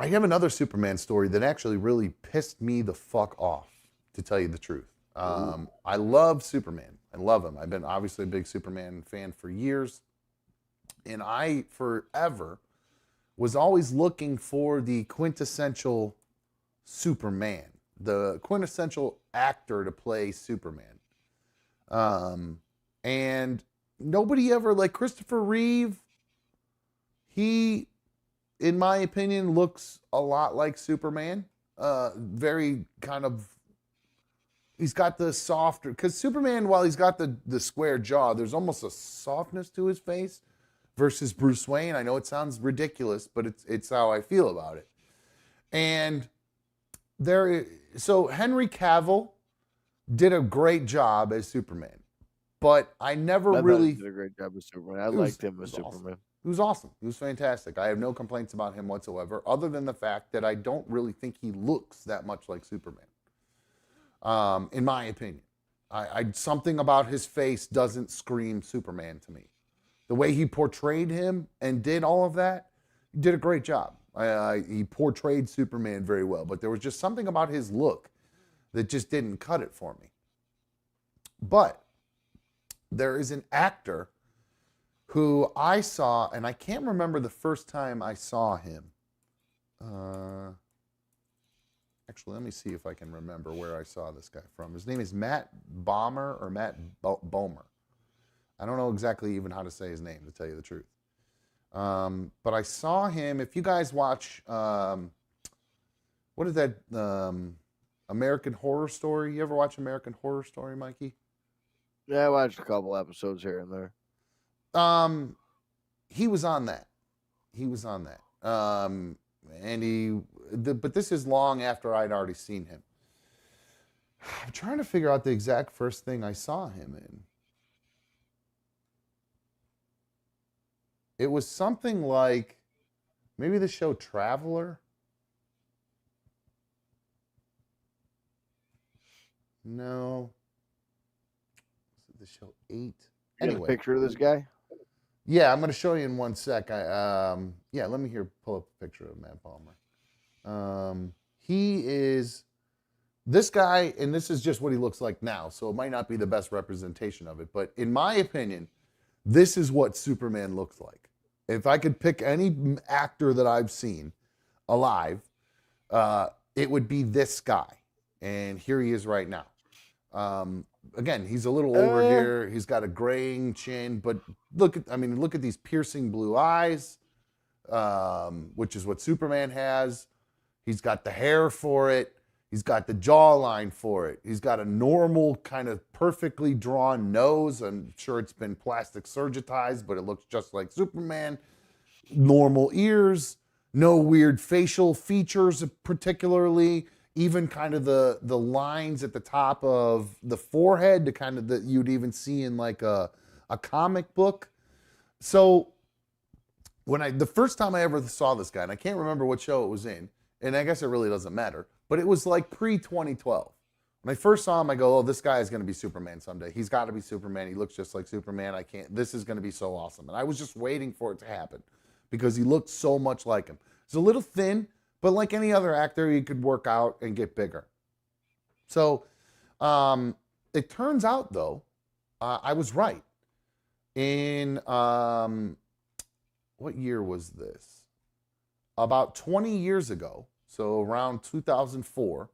I have another Superman story that actually really pissed me the fuck off, to tell you the truth. Ooh. I love Superman. I love him. I've been obviously a big Superman fan for years. And I forever was always looking for the quintessential Superman, the quintessential actor to play Superman. And nobody ever, like Christopher Reeve, he, in my opinion, looks a lot like Superman. Very kind of, he's got the softer, because Superman, while he's got the square jaw, there's almost a softness to his face versus Bruce Wayne. I know it sounds ridiculous, but it's how I feel about it. And there, so Henry Cavill did a great job as Superman, but I never I thought he really. did a great job as Superman. I It was, liked him it as was awesome. Superman. He was awesome. He was fantastic. I have no complaints about him whatsoever, other than the fact that I don't really think he looks that much like Superman. In my opinion, something about his face doesn't scream Superman to me. The way he portrayed him and did all of that, he did a great job. He portrayed Superman very well, but there was just something about his look that just didn't cut it for me. But there is an actor who I saw, and I can't remember the first time I saw him. Actually, let me see if I can remember where I saw this guy from. His name is Matt Bomer or Matt Bomer. I don't know exactly even how to say his name, to tell you the truth. But I saw him. If you guys watch, what is that? American Horror Story. You ever watch American Horror Story, Mikey? Yeah, I watched a couple episodes here and there. He was on that. He was on that. But this is long after I'd already seen him. I'm trying to figure out the exact first thing I saw him in. It was something like maybe the show Traveler. No. Was it the show 8? You got Anyway. a picture of this guy? Yeah, I'm going to show you in one sec. Yeah, let me pull up a picture of Matt Palmer. He is this guy, and this is just what he looks like now, so it might not be the best representation of it, but in my opinion, this is what Superman looks like. If I could pick any actor that I've seen alive, it would be this guy. And here he is right now. Again, he's a little over here. He's got a graying chin, but look at these piercing blue eyes, which is what Superman has. He's got the hair for it. He's got the jawline for it. He's got a normal kind of perfectly drawn nose. I'm sure it's been plastic surgicized, but it looks just like Superman. Normal ears, no weird facial features particularly. Even kind of the lines at the top of the forehead, the kind of that you'd even see in like a comic book. So the first time I ever saw this guy, and I can't remember what show it was in, and I guess it really doesn't matter, but it was like pre-2012. When I first saw him, I go, oh, this guy is going to be Superman someday. He's got to be Superman. He looks just like Superman. This is going to be so awesome. And I was just waiting for it to happen because he looked so much like him. He's a little thin, but like any other actor, he could work out and get bigger. So it turns out, though, I was right. In, what year was this? About 20 years ago, so around 2004.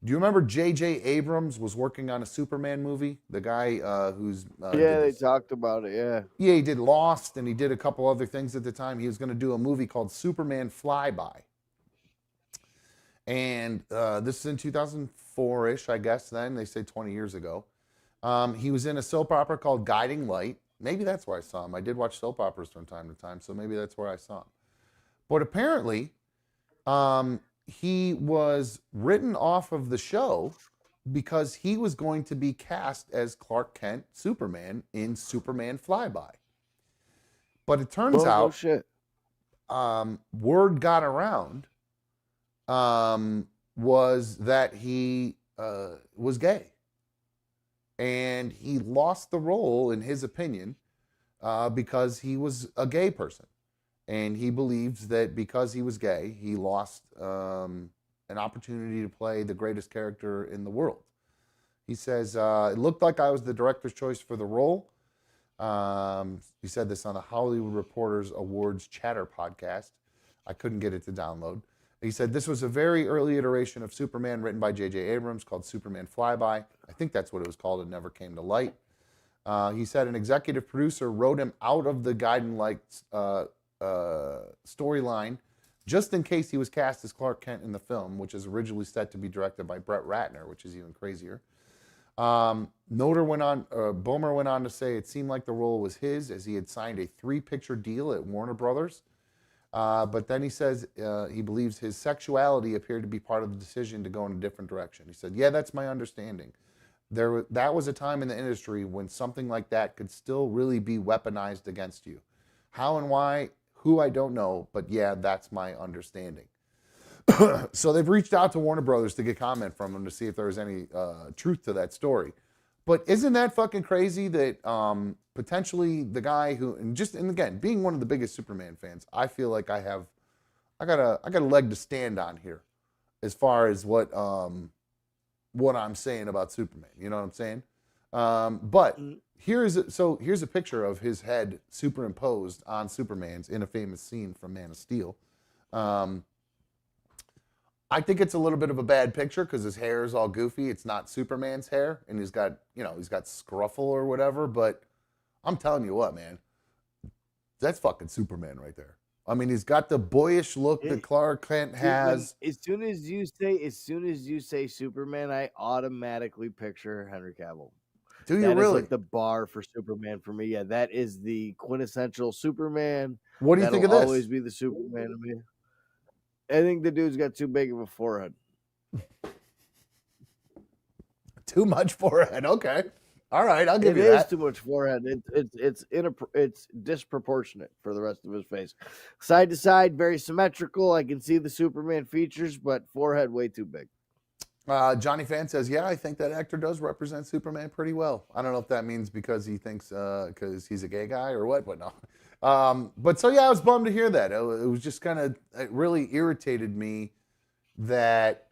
Do you remember J.J. Abrams was working on a Superman movie? The guy who's... yeah, they talked about it, yeah. Yeah, he did Lost, and he did a couple other things at the time. He was going to do a movie called Superman Flyby. And this is in 2004-ish, I guess then. They say 20 years ago. He was in a soap opera called Guiding Light. Maybe that's where I saw him. I did watch soap operas from time to time, so maybe that's where I saw him. But apparently, he was written off of the show because he was going to be cast as Clark Kent, Superman, in Superman Flyby. But it turns out, no shit. Word got around was that he was gay. And he lost the role, in his opinion, because he was a gay person. And he believes that because he was gay, he lost an opportunity to play the greatest character in the world. He says, it looked like I was the director's choice for the role. He said this on the Hollywood Reporters Awards Chatter podcast. I couldn't get it to download. He said, this was a very early iteration of Superman written by J.J. Abrams called Superman Flyby. I think that's what it was called. It never came to light. He said an executive producer wrote him out of the Gaiden-like storyline just in case he was cast as Clark Kent in the film, which is originally set to be directed by Brett Ratner, which is even crazier. Bomer went on to say it seemed like the role was his as he had signed a 3-picture deal at Warner Brothers. But then he says he believes his sexuality appeared to be part of the decision to go in a different direction. He said, yeah, that's my understanding. That was a time in the industry when something like that could still really be weaponized against you. How and why, who I don't know, but yeah, that's my understanding. So they've reached out to Warner Brothers to get comment from him to see if there was any truth to that story. But isn't that fucking crazy that potentially the guy who, and again, being one of the biggest Superman fans, I feel like I got a leg to stand on here as far as what I'm saying about Superman. You know what I'm saying? But here's a picture of his head superimposed on Superman's in a famous scene from Man of Steel. I think it's a little bit of a bad picture because his hair is all goofy. It's not Superman's hair, and he's got scruffle or whatever. But I'm telling you what, man, that's fucking Superman right there. I mean, he's got the boyish look that Clark Kent has. As soon as you say Superman, I automatically picture Henry Cavill. Do you that really? Is like the bar for Superman for me. Yeah, that is the quintessential Superman. What do you think of this? That'll always be the Superman to me. I think the dude's got too big of a forehead. Too much forehead. Okay. All right, I'll give you that. It is too much forehead. It's disproportionate for the rest of his face. Side to side, very symmetrical. I can see the Superman features, but forehead way too big. Johnny Fan says, yeah, I think that actor does represent Superman pretty well. I don't know if that means because he thinks because he's a gay guy or what, but no. But so, yeah, I was bummed to hear that. It was just kind of, it really irritated me that,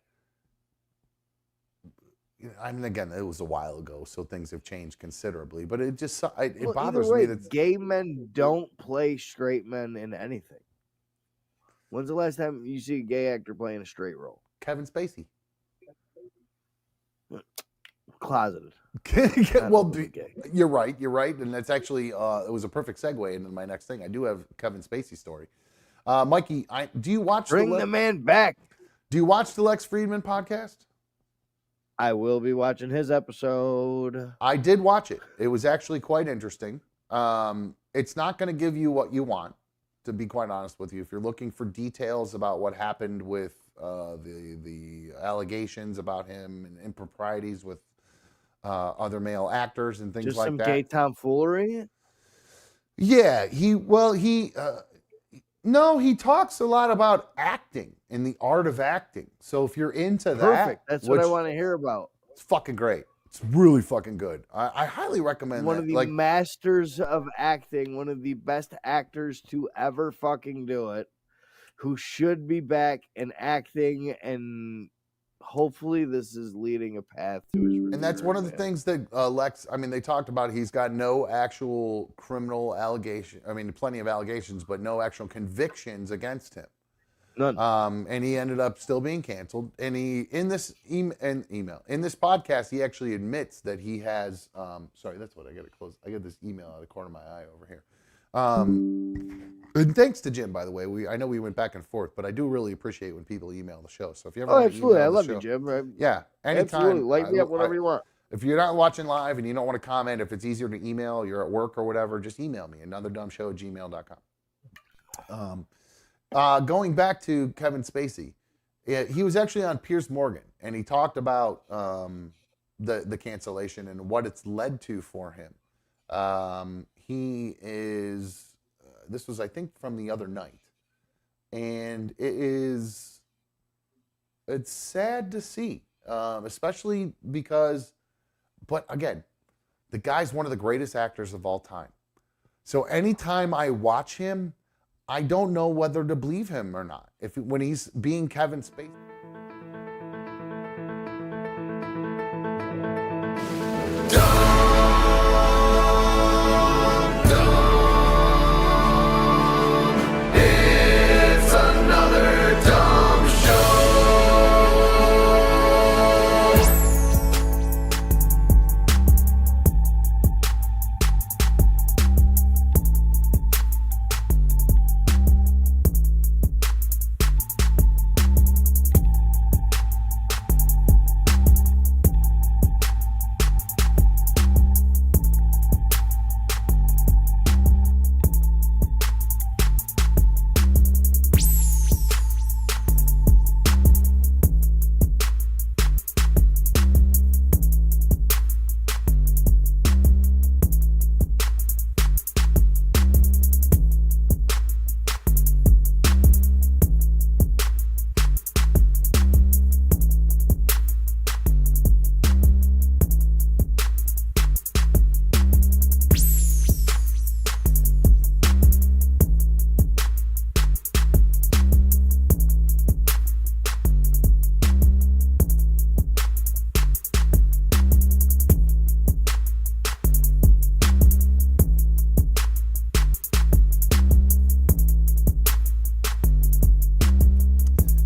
I mean, again, it was a while ago, so things have changed considerably, but it just, it bothers me that gay men don't play straight men in anything. When's the last time you see a gay actor playing a straight role? Kevin Spacey. Closeted. Well, you're right, and that's actually it was a perfect segue into my next thing. I do have Kevin Spacey story. Mikey, do you watch Bring the man back? Do you watch the Lex Friedman podcast? I will be watching his episode. I did watch it. It was actually quite interesting. It's not going to give you what you want, to be quite honest with you. If you're looking for details about what happened with the allegations about him and improprieties with other male actors and things like that. Just some gay tomfoolery? Yeah, he talks a lot about acting and the art of acting. So if you're into that, perfect. That's what I want to hear about. It's fucking great. It's really fucking good. I highly recommend one of the masters of acting, one of the best actors to ever fucking do it, who should be back in acting, and hopefully this is leading a path to his return. And that's one of the things that Lex, I mean, they talked about. He's got no actual criminal allegation. I mean, plenty of allegations, but no actual convictions against him. None. And he ended up still being canceled. And he, in this in this podcast, he actually admits that he has, sorry, that's what I got to close. I got this email out of the corner of my eye over here. And thanks to Jim, by the way. I know we went back and forth, but I do really appreciate when people email the show. So if you ever absolutely, I love you, Jim. Yeah, anytime. Absolutely, light me up whenever you want. If you're not watching live and you don't want to comment, if it's easier to email, you're at work or whatever, just email me, anotherdumbshow@gmail.com. Going back to Kevin Spacey, he was actually on Piers Morgan, and he talked about the cancellation and what it's led to for him. He is. This was, I think, from the other night, and it's sad to see, especially because, but again, the guy's one of the greatest actors of all time. So anytime I watch him, I don't know whether to believe him or not. When he's being Kevin Spacey. It's another dumb show.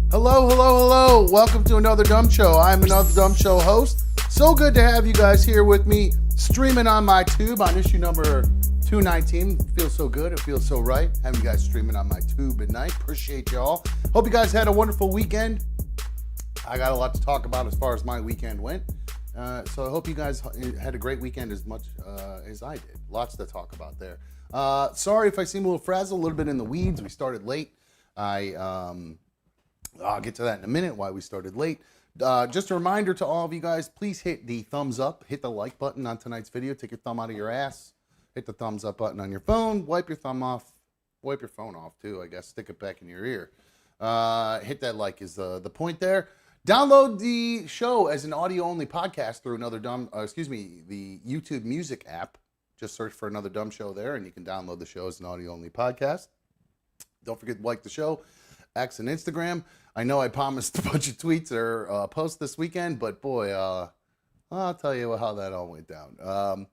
Hello. Welcome to another Dumb Show. I'm another Dumb Show host. So good to have you guys here with me, streaming on my tube on issue number 219. It feels so good. It feels so right having you guys streaming on my tube at night. Appreciate y'all. Hope you guys had a wonderful weekend. I got a lot to talk about as far as my weekend went. So I hope you guys had a great weekend as much as I did. Lots to talk about there. Sorry if I seem a little frazzled, a little bit in the weeds. We started late. I'll get to that in a minute, why we started late. Just a reminder to all of you guys, please hit the thumbs up, hit the like button on tonight's video, take your thumb out of your ass, hit the thumbs up button on your phone, wipe your thumb off, wipe your phone off too, I guess, stick it back in your ear. Hit that like is the point there. Download the show as an audio-only podcast through the YouTube Music app. Just search for Another Dumb Show there, and you can download the show as an audio-only podcast. Don't forget to like the show, X and Instagram. I know I promised a bunch of tweets or posts this weekend, but boy, I'll tell you how that all went down.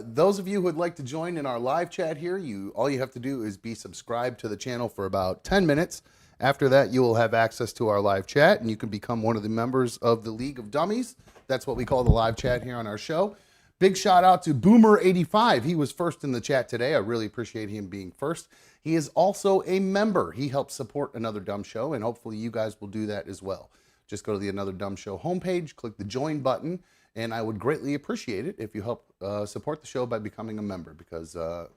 Those of you who would like to join in our live chat here, all you have to do is be subscribed to the channel for about 10 minutes. After that, you will have access to our live chat, and you can become one of the members of the League of Dummies. That's what we call the live chat here on our show. Big shout out to Boomer85. He was first in the chat today. I really appreciate him being first. He is also a member. He helps support Another Dumb Show, and hopefully you guys will do that as well. Just go to the Another Dumb Show homepage, click the join button, and I would greatly appreciate it if you help support the show by becoming a member because,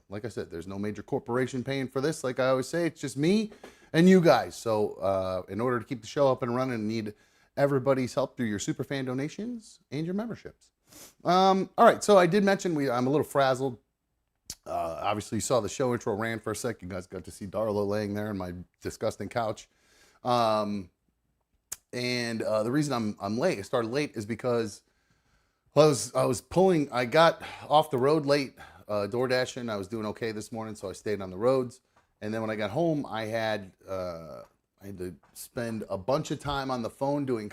like I said, there's no major corporation paying for this. Like I always say, it's just me and you guys. So in order to keep the show up and running, I need everybody's help through your superfan donations and your memberships. All right, so I did mention I'm a little frazzled. Obviously, you saw the show intro ran for a sec. You guys got to see Darla laying there on my disgusting couch. And the reason I'm late, I started late, is because I got off the road late, door dashing. I was doing okay this morning, so I stayed on the roads. And then when I got home, I had to spend a bunch of time on the phone doing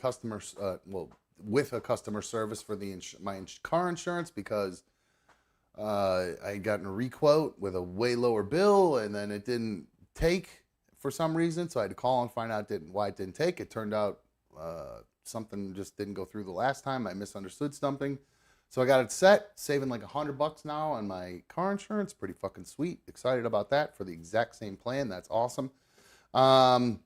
with a customer service for my car insurance because I had gotten a requote with a way lower bill, and then it didn't take for some reason. So I had to call and find out why it didn't take. It turned out something just didn't go through the last time. I misunderstood something. So I got it set, saving like $100 now on my car insurance. Pretty fucking sweet. Excited about that for the exact same plan. That's awesome. Where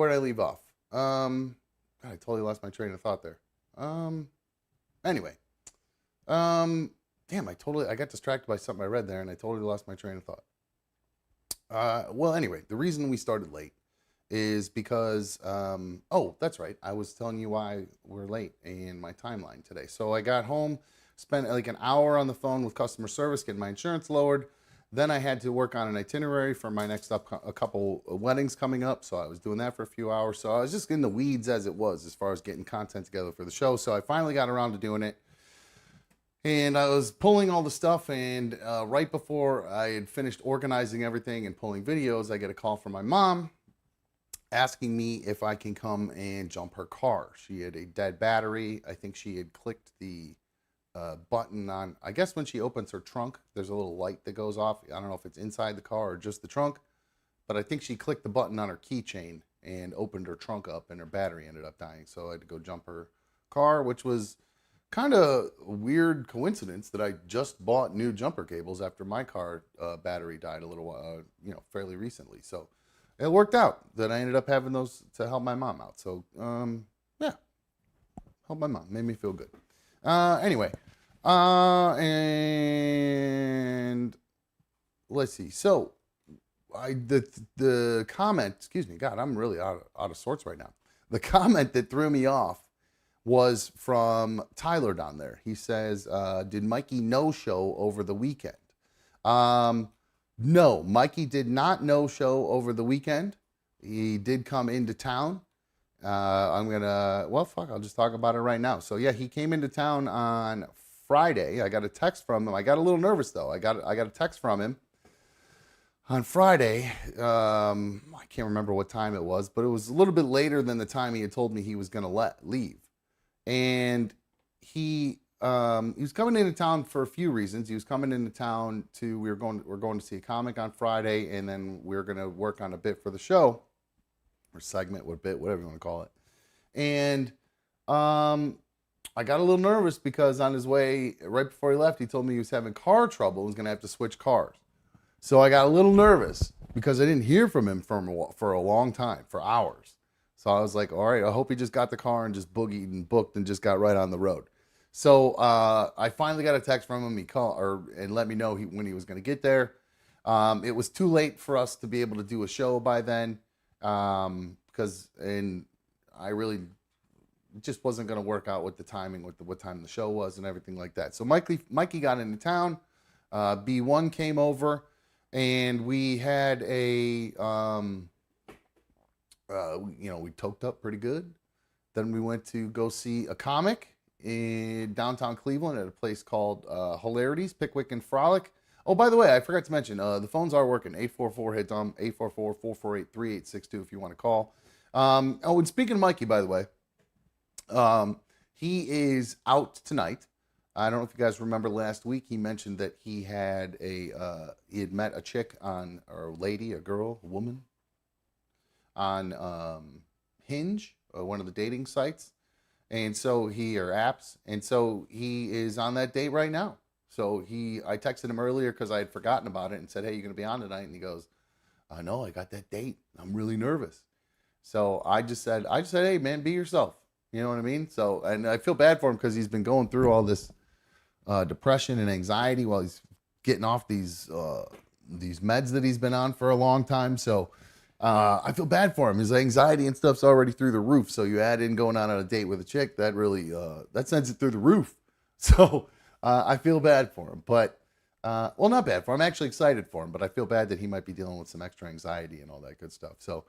did I leave off? God, I totally lost my train of thought there. Anyway. Damn, I got distracted by something I read there and I totally lost my train of thought. Well, anyway, the reason we started late is because, that's right. I was telling you why we're late in my timeline today. So I got home, spent like an hour on the phone with customer service, getting my insurance lowered. Then I had to work on an itinerary for my next a couple of weddings coming up. So I was doing that for a few hours. So I was just in the weeds as far as getting content together for the show. So I finally got around to doing it. And I was pulling all the stuff, and right before I had finished organizing everything and pulling videos, I get a call from my mom asking me if I can come and jump her car. She had a dead battery. I think she had clicked the button on, I guess when she opens her trunk, there's a little light that goes off. I don't know if it's inside the car or just the trunk, but I think she clicked the button on her keychain and opened her trunk up, and her battery ended up dying. So I had to go jump her car, which was kind of a weird coincidence that I just bought new jumper cables after my car battery died a little while, fairly recently. So it worked out that I ended up having those to help my mom out. So yeah, help my mom, made me feel good. Anyway, and let's see. So the comment, excuse me, God, I'm really out of sorts right now. The comment that threw me off was from Tyler down there. He says, did Mikey no-show over the weekend? No, Mikey did not no-show over the weekend. He did come into town. I'll just talk about it right now. So yeah, he came into town on Friday. I got a text from him. I got a little nervous though. I got a text from him on Friday. I can't remember what time it was, but it was a little bit later than the time he had told me he was going to leave. And he was coming into town for a few reasons. He was coming into town we're going to see a comic on Friday, and then we're going to work on a bit for the show, or segment, whatever you want to call it. And I got a little nervous because on his way, right before he left, he told me he was having car trouble. He was going to have to switch cars. So I got a little nervous because I didn't hear from him for a long time, for hours. So I was like, all right, I hope he just got the car and just boogied and booked and just got right on the road. So I finally got a text from him. He called and let me know when he was going to get there. It was too late for us to be able to do a show by then, because I really just wasn't going to work out with the timing, with what time the show was and everything like that. So Mikey got into town. B1 came over, and we had we toked up pretty good. Then we went to go see a comic in downtown Cleveland at a place called Hilarities, Pickwick and Frolic. Oh, by the way, I forgot to mention, the phones are working. 844-HIT-DUM, 844-448-3862 if you want to call. And speaking of Mikey, by the way, he is out tonight. I don't know if you guys remember last week, he mentioned that he had he had met a chick or a lady, a girl, a woman, on Hinge, one of the dating sites, or apps, and so he is on that date right now. So I texted him earlier because I had forgotten about it and said, hey, you going to be on tonight? And he goes, I know, I got that date. I'm really nervous. So I just said, hey man, be yourself. You know what I mean? So, and I feel bad for him because he's been going through all this depression and anxiety while he's getting off these meds that he's been on for a long time. So I feel bad for him. His anxiety and stuff's already through the roof. So you add in going on a date with a chick, that really that sends it through the roof. So I feel bad for him, but not bad for him. I'm actually excited for him, but I feel bad that he might be dealing with some extra anxiety and all that good stuff. So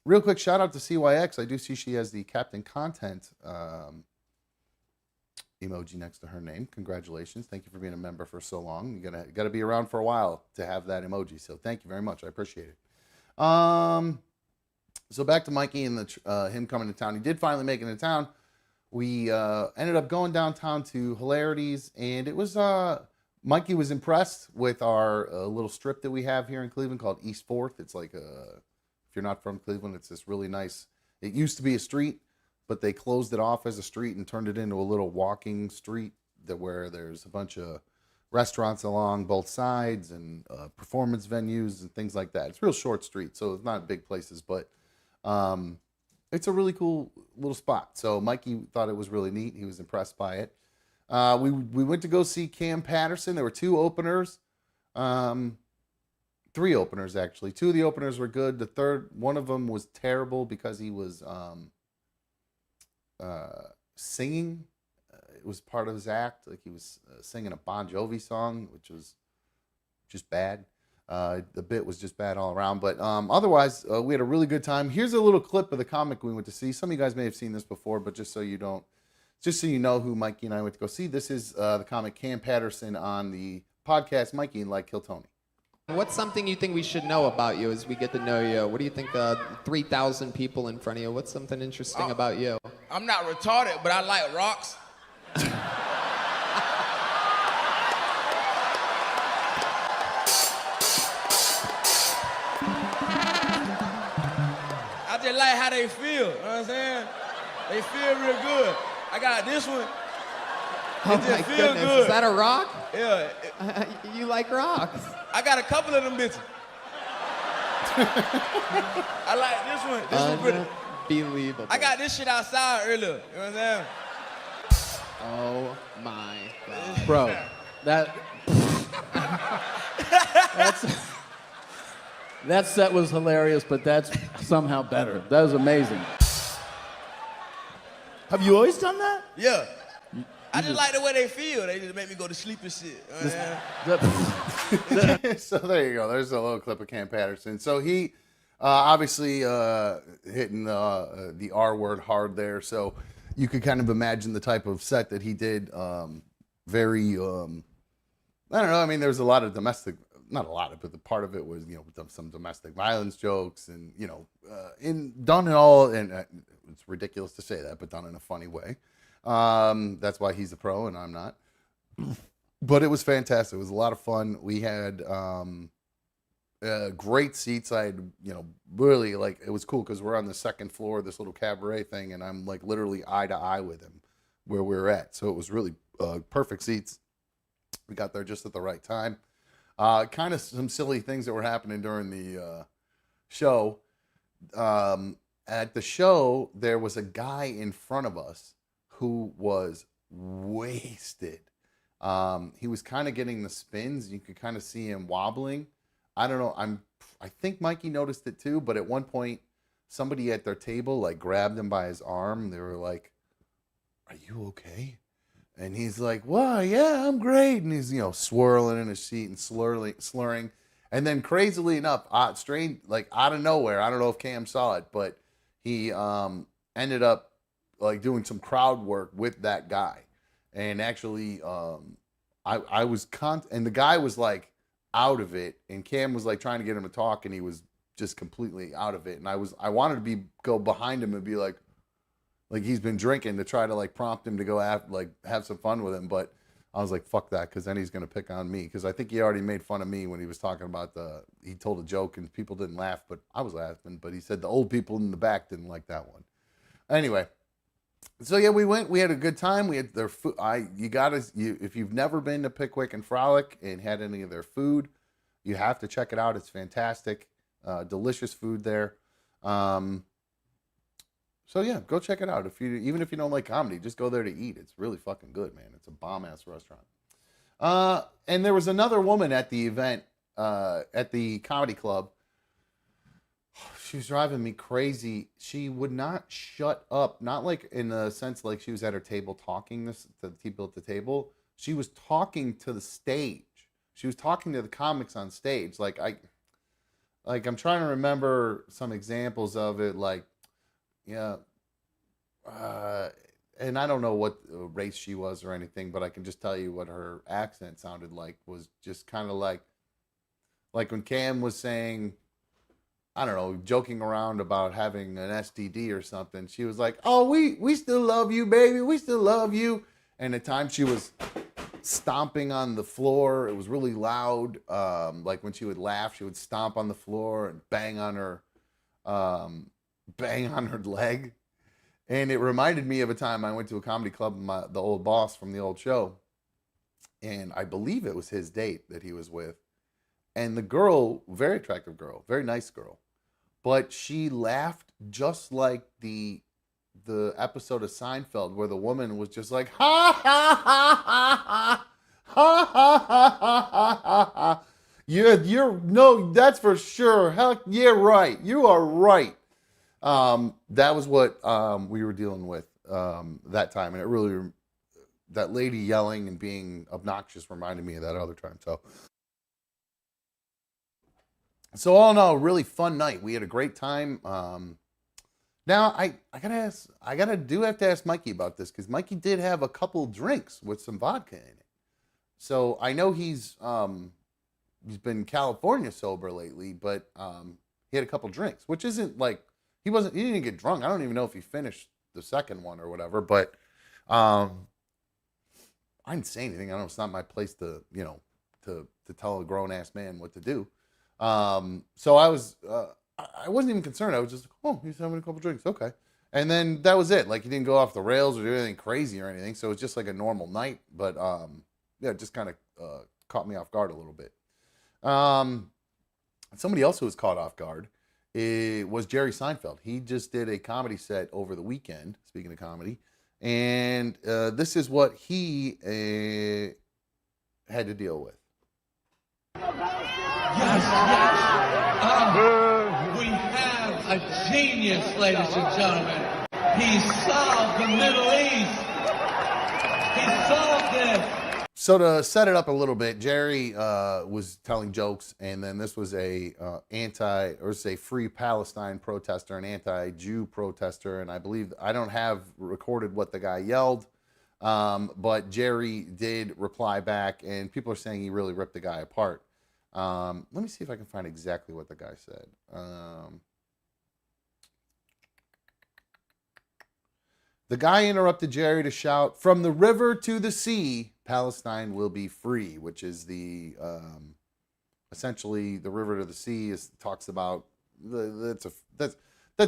real quick shout out to CYX. I do see she has the Captain Content emoji next to her name. Congratulations. Thank you for being a member for so long. You gotta be around for a while to have that emoji. So thank you very much. I appreciate it. So back to Mikey and him coming to town. He did finally make it into town. We ended up going downtown to Hilarities, and it was Mikey was impressed with our little strip that we have here in Cleveland called East 4th. It's like if you're not from Cleveland, it's this really nice. It used to be a street, but they closed it off as a street and turned it into a little walking street where there's a bunch of restaurants along both sides and performance venues and things like that. It's a real short street, so it's not big places, but it's a really cool little spot. So Mikey thought it was really neat. He was impressed by it. We went to go see Cam Patterson. There were 2 openers. 3 openers, actually. 2 of the openers were good. The third, one of them was terrible because he was singing. It was part of his act. Like he was singing a Bon Jovi song, which was just bad. The bit was just bad all around. But otherwise, we had a really good time. Here's a little clip of the comic we went to see. Some of you guys may have seen this before, but just so you don't just so you know who Mikey and I went to go see, this is the comic Cam Patterson on the podcast Mikey and Like Kill Tony. What's something you think we should know about you as we get to know you? What do you think, 3,000 people in front of you, what's something interesting about you? I'm not retarded, but I like rocks. I just like how they feel, you know what I'm saying? They feel real good. I got this one. Oh It just my feel goodness, good. is that a rock? Yeah, You like rocks. I got a couple of them bitches. I like this one. This one pretty. Unbelievable. I got this shit outside earlier, you know what I'm saying? Oh my God. Bro, that that set was hilarious, but that's somehow better. That was amazing. Have you always done that? Yeah. I just like the way they feel. They just make me go to sleep and shit. You know what I'm saying? So there you go. There's a little clip of Cam Patterson. So he obviously hitting the R word hard there. So you could kind of imagine the type of set that he did. Very, I don't know. I mean, there's a lot of domestic, not a lot of, but the part of it was, you know, some domestic violence jokes and, you know, done in all, and it's ridiculous to say that, but done in a funny way. That's why he's a pro and I'm not. But it was fantastic. It was a lot of fun. We had great seats. I had, you know, really, like, it was cool because we're on the second floor of this little cabaret thing, and I'm like literally eye to eye with him where we were at. So it was really perfect seats. We got there just at the right time. Kind of some silly things that were happening during the show. At the show, there was a guy in front of us who was wasted. He was kind of getting the spins. You could kind of see him wobbling. I don't know. I think Mikey noticed it too, but at one point, somebody at their table like grabbed him by his arm. They were like, "Are you okay?" And he's like, "Well, yeah, I'm great." And he's, you know, swirling in his seat and slurring. And then crazily enough, strange, like out of nowhere, I don't know if Cam saw it, but he ended up like doing some crowd work with that guy. And actually, I was and the guy was like out of it, and Cam was like trying to get him to talk, and he was just completely out of it. And I wanted to go behind him and be like he's been drinking, to try to like prompt him to go have some fun with him. But I was like, fuck that, because then he's gonna pick on me, because I think he already made fun of me when he was talking about he told a joke and people didn't laugh, but I was laughing. But he said the old people in the back didn't like that one. Anyway. So yeah, we had a good time. We had their food. If you've never been to Pickwick and Frolic and had any of their food, you have to check it out. It's fantastic. Delicious food there. So yeah, go check it out. Even if you don't like comedy, just go there to eat. It's really fucking good, man. It's a bomb ass restaurant. And there was another woman at the event, at the comedy club. She was driving me crazy. She would not shut up. Not like in the sense like she was at her table talking to the people at the table. She was talking to the stage. She was talking to the comics on stage. I'm trying to remember some examples of it. Like, yeah, and I don't know what race she was or anything, but I can just tell you what her accent sounded like. Was just kind of like when Cam was saying, I don't know, joking around about having an STD or something. She was like, "Oh, we still love you, baby. We still love you." And at times she was stomping on the floor. It was really loud. Like when she would laugh, she would stomp on the floor and bang on her leg. And it reminded me of a time I went to a comedy club with the old boss from the old show. And I believe it was his date that he was with. And the girl, very attractive girl, very nice girl, but she laughed just like the episode of Seinfeld where the woman was just like, ha ha ha ha ha ha ha ha ha ha ha. You're no, that's for sure. Heck, yeah, right. You are right. That was what we were dealing with that time, and it really, that lady yelling and being obnoxious reminded me of that other time. So all in all, really fun night. We had a great time. Now I do have to ask Mikey about this because Mikey did have a couple drinks with some vodka in it. So I know he's been California sober lately, but he had a couple drinks, which isn't like he didn't get drunk. I don't even know if he finished the second one or whatever, but I didn't say anything. I know it's not my place to tell a grown ass man what to do. So I wasn't even concerned. I was just, oh, he's having a couple drinks. Okay. And then that was it. Like, he didn't go off the rails or do anything crazy or anything. So it was just like a normal night. But, yeah, it just kind of caught me off guard a little bit. Somebody else who was caught off guard was Jerry Seinfeld. He just did a comedy set over the weekend, speaking of comedy. And this is what he had to deal with. Yes. We have a genius, ladies and gentlemen. He solved the Middle East. He solved it. So to set it up a little bit, Jerry was telling jokes, and then this was a free Palestine protester, an anti-Jew protester, and I don't have recorded what the guy yelled, but Jerry did reply back, and people are saying he really ripped the guy apart. Let me see if I can find exactly what the guy said. The guy interrupted Jerry to shout, "From the river to the sea, Palestine will be free," which is the essentially the river to the sea talks about that's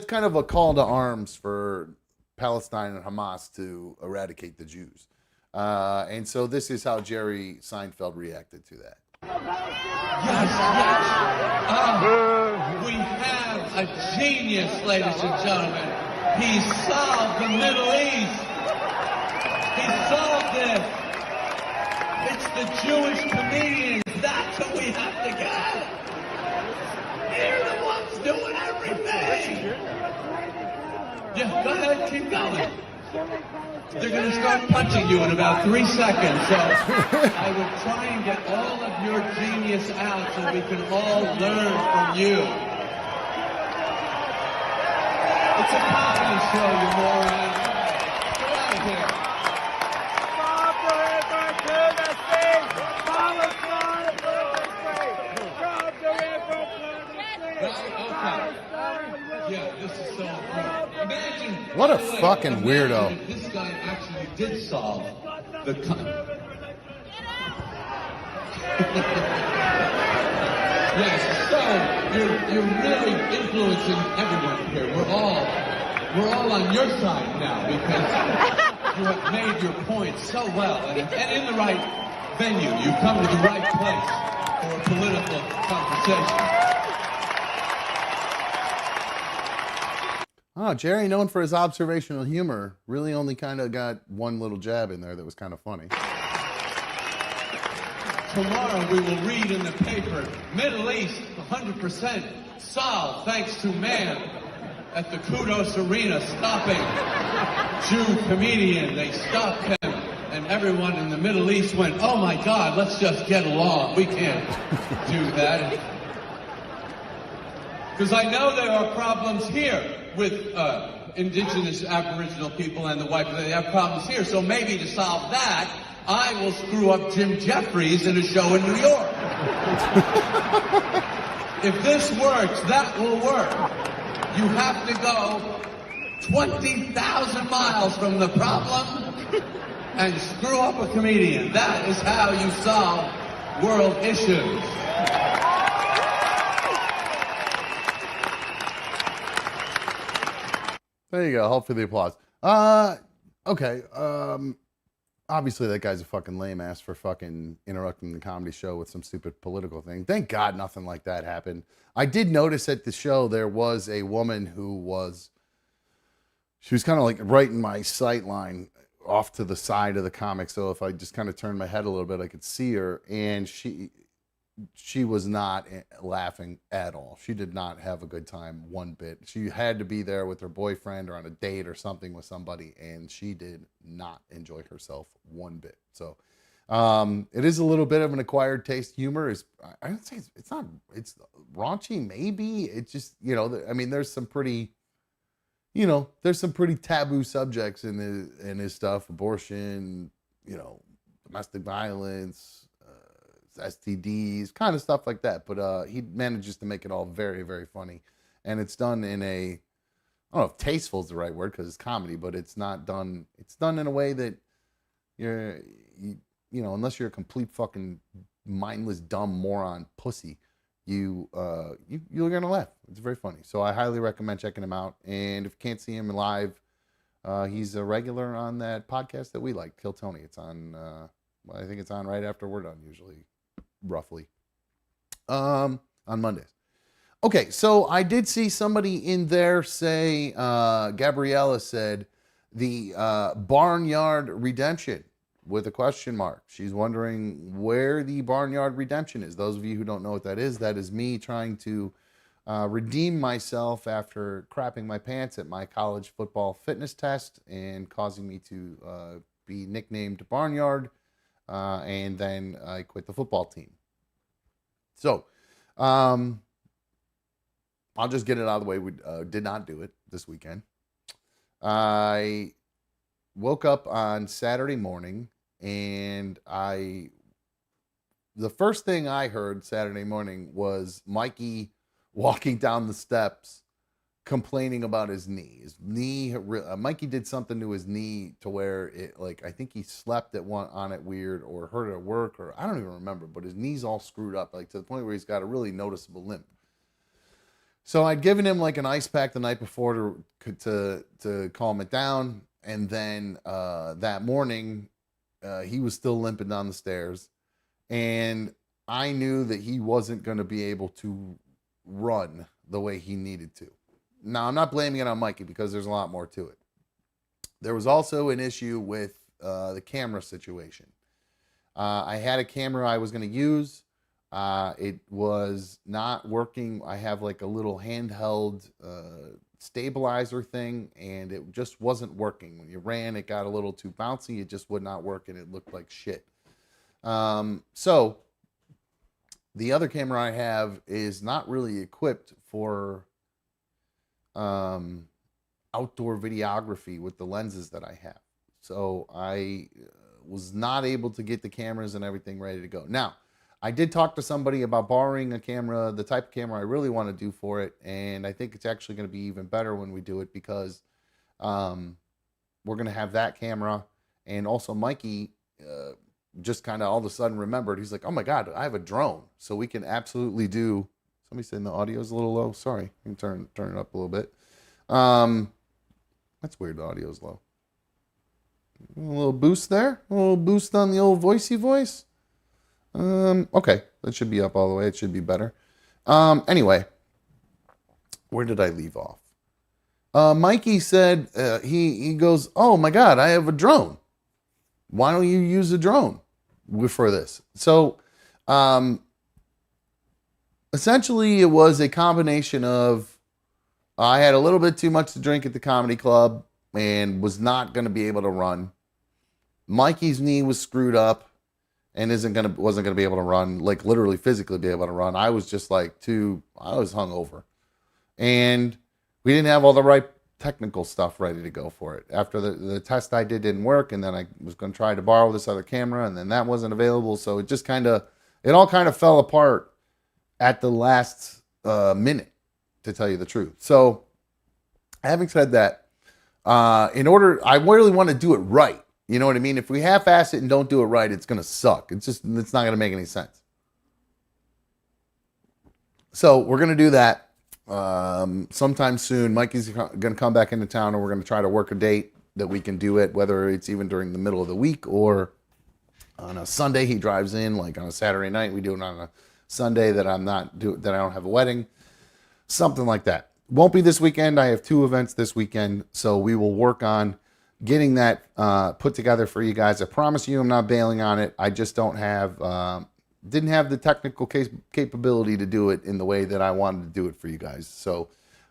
kind of a call to arms for Palestine and Hamas to eradicate the Jews. And so this is how Jerry Seinfeld reacted to that. Yes. We have a genius, ladies and gentlemen. He solved the Middle East. He solved it. It's the Jewish comedians. That's what we have to get. They're the ones doing everything. Yeah, go ahead, keep going. They're going to start punching you in about 3 seconds, so I will try and get all of your genius out so we can all learn from you. It's a comedy show, you moron. Get out of here. From the river to the sea, Palestine will be free. From the river to the sea, Palestine will be free. Yeah, this is so important. Imagine. What a fucking weirdo. If this guy actually did solve the. Yes, so you're really influencing everyone here. We're all on your side now because you have made your point so well and in the right venue. You've come to the right place for a political conversation. Oh, Jerry, known for his observational humor, really only kind of got one little jab in there that was kind of funny. Tomorrow we will read in the paper, Middle East 100% solved thanks to man at the Kudos Arena stopping Jew comedian. They stopped him and everyone in the Middle East went, oh my God, let's just get along. We can't do that. Because I know there are problems here with indigenous Aboriginal people and the white people. They have problems here. So maybe to solve that, I will screw up Jim Jeffries in a show in New York. If this works, that will work. You have to go 20,000 miles from the problem and screw up a comedian. That is how you solve world issues. There you go. Hope for the applause. Okay. Obviously that guy's a fucking lame ass for fucking interrupting the comedy show with some stupid political thing. Thank God nothing like that happened. I did notice at the show there was a woman she was kind of like right in my sight line off to the side of the comic. So if I just kind of turned my head a little bit, I could see her, and she was not laughing at all. She did not have a good time one bit. She had to be there with her boyfriend or on a date or something with somebody, and she did not enjoy herself one bit. So it is a little bit of an acquired taste. Humor is, I don't say it's raunchy, maybe. It's just, I mean, there's some pretty, you know, there's some pretty taboo subjects in his stuff: abortion, you know, domestic violence, STDs, kind of stuff like that. But he manages to make it all very, very funny, and it's done in a, I don't know if tasteful is the right word because it's comedy, but it's not done. It's done in a way that you know, unless you're a complete fucking mindless, dumb moron pussy, you're gonna laugh. It's very funny. So I highly recommend checking him out. And if you can't see him live, he's a regular on that podcast that we like, Kill Tony. It's on. Well, I think it's on right after we're done, usually, roughly, on Mondays. Okay, so I did see somebody in there say, Gabriella said, the Barnyard Redemption with a question mark. She's wondering where the Barnyard Redemption is. Those of you who don't know what that is me trying to redeem myself after crapping my pants at my college football fitness test and causing me to be nicknamed Barnyard, and then I quit the football team. So, I'll just get it out of the way. We did not do it this weekend. I woke up on Saturday morning, and the first thing I heard Saturday morning was Mikey walking down the steps complaining about his knee. His knee, Mikey did something to his knee to where it, like, I think he slept on it weird or hurt it at work, or I don't even remember, but his knee's all screwed up, like to the point where he's got a really noticeable limp. So I'd given him like an ice pack the night before to calm it down. And then that morning, he was still limping down the stairs. And I knew that he wasn't going to be able to run the way he needed to. Now, I'm not blaming it on Mikey because there's a lot more to it. There was also an issue with the camera situation. I had a camera I was going to use. It was not working. I have like a little handheld stabilizer thing, and it just wasn't working. When you ran, it got a little too bouncy. It just would not work, and it looked like shit. So the other camera I have is not really equipped for outdoor videography with the lenses that I have. So I was not able to get the cameras and everything ready to go. Now, I did talk to somebody about borrowing a camera, the type of camera I really want to do for it, and I think it's actually going to be even better when we do it because we're going to have that camera, and also Mikey just kind of all of a sudden remembered. He's like, oh my God, I have a drone, so we can absolutely do. Somebody saying the audio's a little low. Sorry, I can turn it up a little bit. That's weird. The audio's low. A little boost there. A little boost on the old voicey voice. Okay, that should be up all the way. It should be better. Anyway, where did I leave off? Mikey said, he goes, oh my God, I have a drone. Why don't you use a drone for this? So, essentially it was a combination of, I had a little bit too much to drink at the comedy club and was not going to be able to run. Mikey's knee was screwed up and wasn't going to be able to run, like literally physically be able to run. I was just like I was hungover. And we didn't have all the right technical stuff ready to go for it. After the test I did didn't work, and then I was going to try to borrow this other camera, and then that wasn't available. So it just it all kind of fell apart at the last minute, to tell you the truth. So having said that, I really want to do it right. You know what I mean? If we half-ass it and don't do it right, it's going to suck. It's not going to make any sense. So we're going to do that sometime soon. Mikey's going to come back into town, and we're going to try to work a date that we can do it, whether it's even during the middle of the week or on a Sunday. He drives in, like on a Saturday night. We do it on a Sunday that I don't have a wedding. Something like that. Won't be this weekend. I have 2 events this weekend, so we will work on getting that put together for you guys. I promise you I'm not bailing on it. I just didn't have the technical capability to do it in the way that I wanted to do it for you guys. So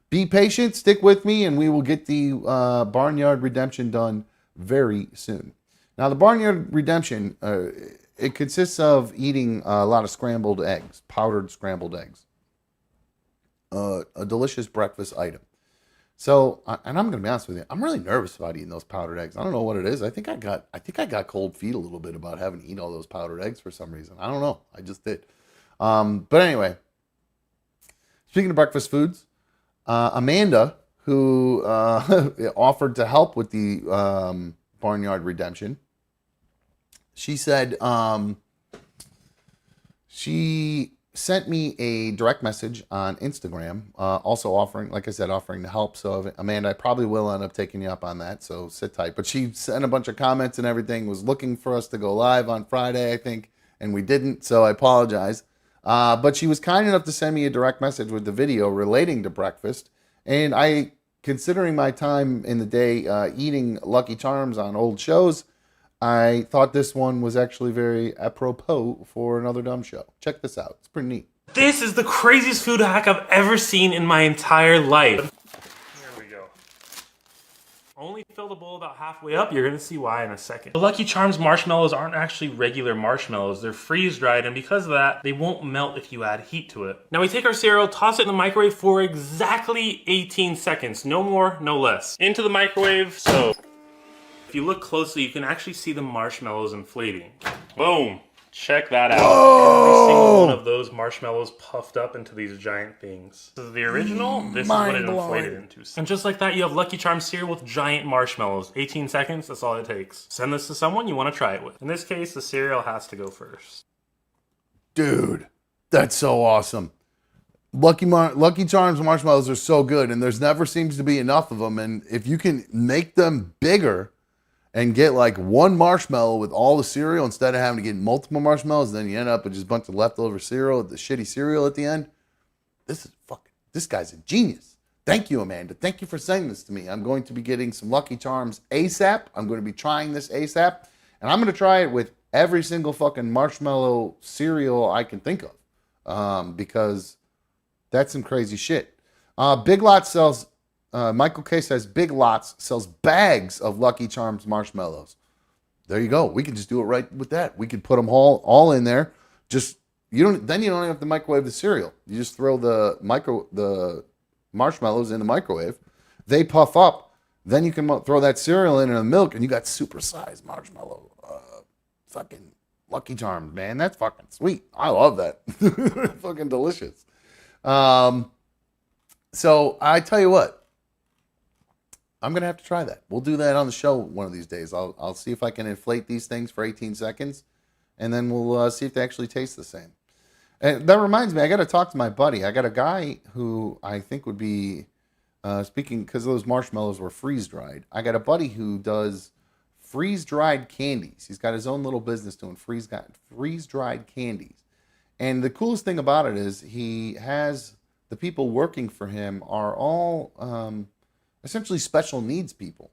be patient, stick with me, and we will get the Barnyard Redemption done very soon. Now, the Barnyard Redemption, it consists of eating a lot of scrambled eggs, powdered scrambled eggs. A delicious breakfast item. So, and I'm gonna be honest with you, I'm really nervous about eating those powdered eggs. I don't know what it is. I think I got cold feet a little bit about having to eat all those powdered eggs for some reason. I don't know. I just did. But anyway, speaking of breakfast foods, Amanda, who offered to help with the Barnyard Redemption, she said she sent me a direct message on Instagram, also offering, like I said, offering to help. So Amanda, I probably will end up taking you up on that, so sit tight. But she sent a bunch of comments and everything, was looking for us to go live on Friday, I think, and we didn't, so I apologize. But she was kind enough to send me a direct message with the video relating to breakfast. And I, considering my time in the day eating Lucky Charms on old shows, I thought this one was actually very apropos for another dumb show. Check this out. It's pretty neat. This is the craziest food hack I've ever seen in my entire life. Here we go. Only fill the bowl about halfway up. You're going to see why in a second. The Lucky Charms marshmallows aren't actually regular marshmallows. They're freeze-dried, and because of that, they won't melt if you add heat to it. Now we take our cereal, toss it in the microwave for exactly 18 seconds. No more, no less. Into the microwave. So if you look closely, you can actually see the marshmallows inflating. Boom. Check that out. Every single one of those marshmallows puffed up into these giant things. This is the original. This is what it inflated into. And just like that, you have Lucky Charms cereal with giant marshmallows. 18 seconds, that's all it takes. Send this to someone you want to try it with. In this case, the cereal has to go first. Dude, that's so awesome. Lucky Charms marshmallows are so good, and there's never seems to be enough of them. And if you can make them bigger and get like one marshmallow with all the cereal instead of having to get multiple marshmallows, then you end up with just a bunch of leftover cereal, the shitty cereal at the end. This guy's a genius. Thank you, Amanda. Thank you for sending this to me. I'm going to be getting some Lucky Charms ASAP. I'm going to be trying this ASAP, and I'm going to try it with every single fucking marshmallow cereal I can think of, because that's some crazy shit. Big Lots sells, Michael K says, Big Lots sells bags of Lucky Charms marshmallows. There you go. We can just do it right with that. We could put them all in there. Just you don't even have to microwave the cereal. You just throw the marshmallows in the microwave. They puff up. Then you can throw that cereal in the milk, and you got supersized marshmallow. Fucking Lucky Charms, man. That's fucking sweet. I love that. Fucking delicious. So I tell you what. I'm going to have to try that. We'll do that on the show one of these days. I'll see if I can inflate these things for 18 seconds, and then we'll see if they actually taste the same. And that reminds me, I got to talk to my buddy. I got a guy who I think would be, speaking, because those marshmallows were freeze-dried, I got a buddy who does freeze-dried candies. He's got his own little business doing freeze-dried candies. And the coolest thing about it is he has, the people working for him are all essentially special needs people,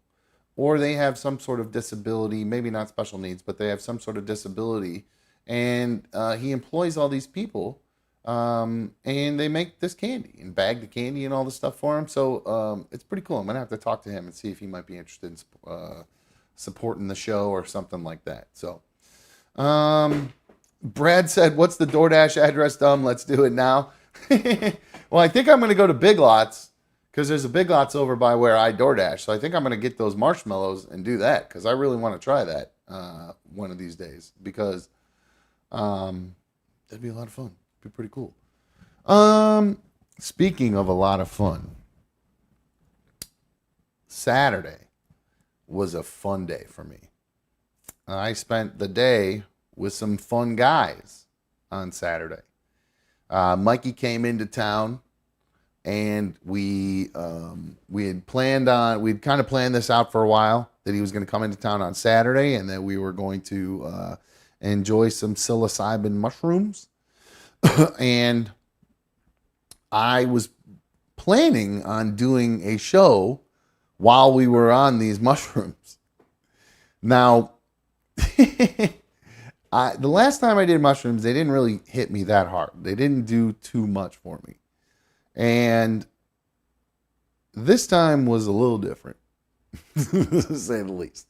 or they have some sort of disability, maybe not special needs, but they have some sort of disability, and he employs all these people, and they make this candy and bag the candy and all this stuff for him. So it's pretty cool. I'm gonna have to talk to him and see if he might be interested in supporting the show or something like that. So Brad said, what's the DoorDash address, Dumb? Let's do it now. Well, I think I'm gonna go to Big Lots, because there's a Big Lots over by where I DoorDash. So I think I'm going to get those marshmallows and do that, because I really want to try that one of these days, because that'd be a lot of fun. It'd be pretty cool. Speaking of a lot of fun, Saturday was a fun day for me. I spent the day with some fun guys on Saturday. Mikey came into town. And we'd kind of planned this out for a while, that he was going to come into town on Saturday, and that we were going to enjoy some psilocybin mushrooms. And I was planning on doing a show while we were on these mushrooms. Now, the last time I did mushrooms, they didn't really hit me that hard. They didn't do too much for me. And this time was a little different, to say the least.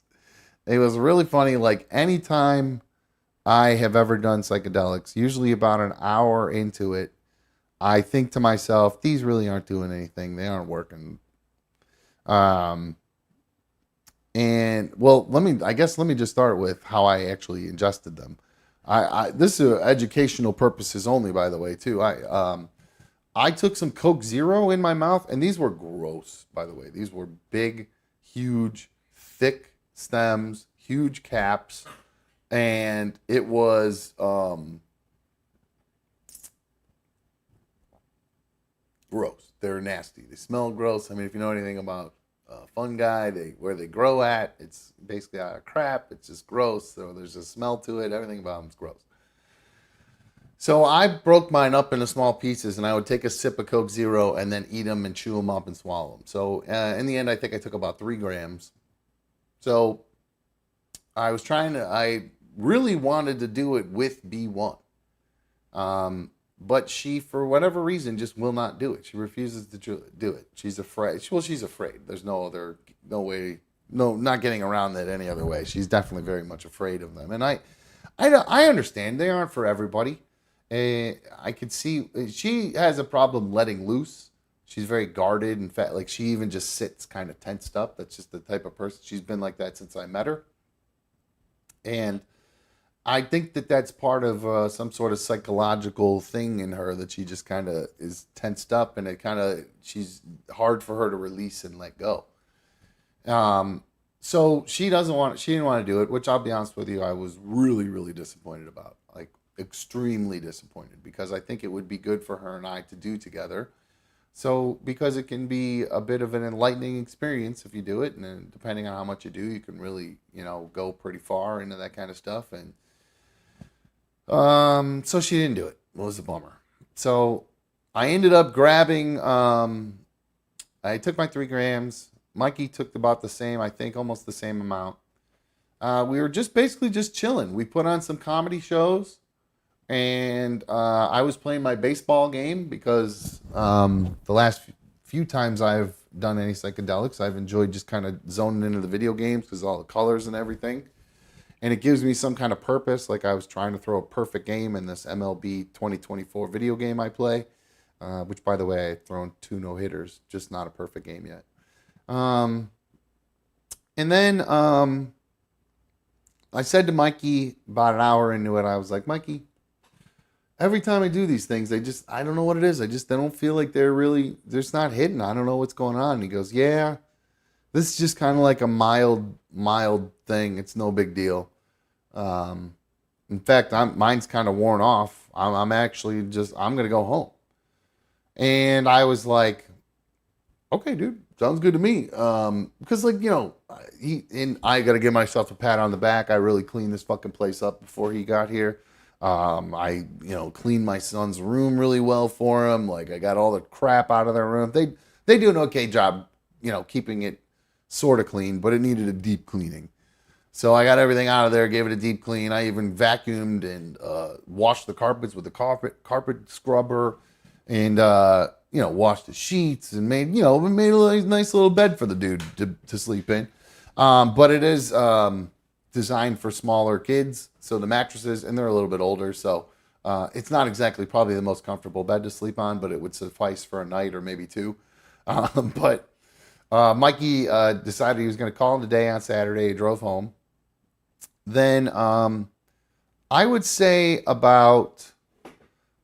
It was really funny. Like, anytime I have ever done psychedelics, usually about an hour into it, I think to myself, these really aren't doing anything. They aren't working. And well, let me just start with how I actually ingested them. This is educational purposes only, by the way, too. I took some Coke Zero in my mouth, and these were gross, by the way. These were big, huge, thick stems, huge caps, and it was gross. They're nasty. They smell gross. I mean, if you know anything about fungi, where they grow at, it's basically out of crap. It's just gross. So there's a smell to it. Everything about them is gross. So I broke mine up into small pieces, and I would take a sip of Coke Zero and then eat them and chew them up and swallow them. So in the end, I think I took about 3 grams. So I really wanted to do it with B1. But she, for whatever reason, just will not do it. She refuses to do it. She's afraid. Well, she's afraid. There's no way, not getting around that any other way. She's definitely very much afraid of them. And I understand. They aren't for everybody. I could see she has a problem letting loose. She's very guarded. In fact, like she even just sits kind of tensed up. That's just the type of person. She's been like that since I met her. And I think that that's part of some sort of psychological thing in her, that she just kind of is tensed up, and she's hard for her to release and let go. So she didn't want to do it, which I'll be honest with you, I was really, really disappointed about, like extremely disappointed, because I think it would be good for her and I to do together. So, because it can be a bit of an enlightening experience if you do it, and then depending on how much you do, you can really, go pretty far into that kind of stuff. And so she didn't do it. It was a bummer. So I ended up grabbing, I took my 3 grams. Mikey took about the same, I think almost the same amount. We were basically just chilling. We put on some comedy shows, and I was playing my baseball game because the last few times I've done any psychedelics, I've enjoyed just kind of zoning into the video games because of all the colors and everything. And it gives me some kind of purpose. Like I was trying to throw a perfect game in this MLB 2024 video game I play, which, by the way, I've thrown 2 no-hitters, just not a perfect game yet. And then I said to Mikey about an hour into it, I was like, Mikey, every time I do these things, I don't know what it is. They don't feel like they're just not hitting. I don't know what's going on. And he goes, yeah, this is just kind of like a mild thing. It's no big deal. In fact, mine's kind of worn off. I'm going to go home. And I was like, okay, dude, sounds good to me. Because I got to give myself a pat on the back. I really cleaned this fucking place up before he got here. I cleaned my son's room really well for him. Like I got all the crap out of their room. They do an okay job, keeping it sort of clean, but it needed a deep cleaning. So I got everything out of there, gave it a deep clean. I even vacuumed and washed the carpets with a carpet scrubber, and washed the sheets and made a nice little bed for the dude to sleep in. But it is designed for smaller kids, so the mattresses, and they're a little bit older, so it's not exactly probably the most comfortable bed to sleep on, but it would suffice for a night or maybe 2. But Mikey decided he was going to call him today on Saturday. He drove home. Then I would say about,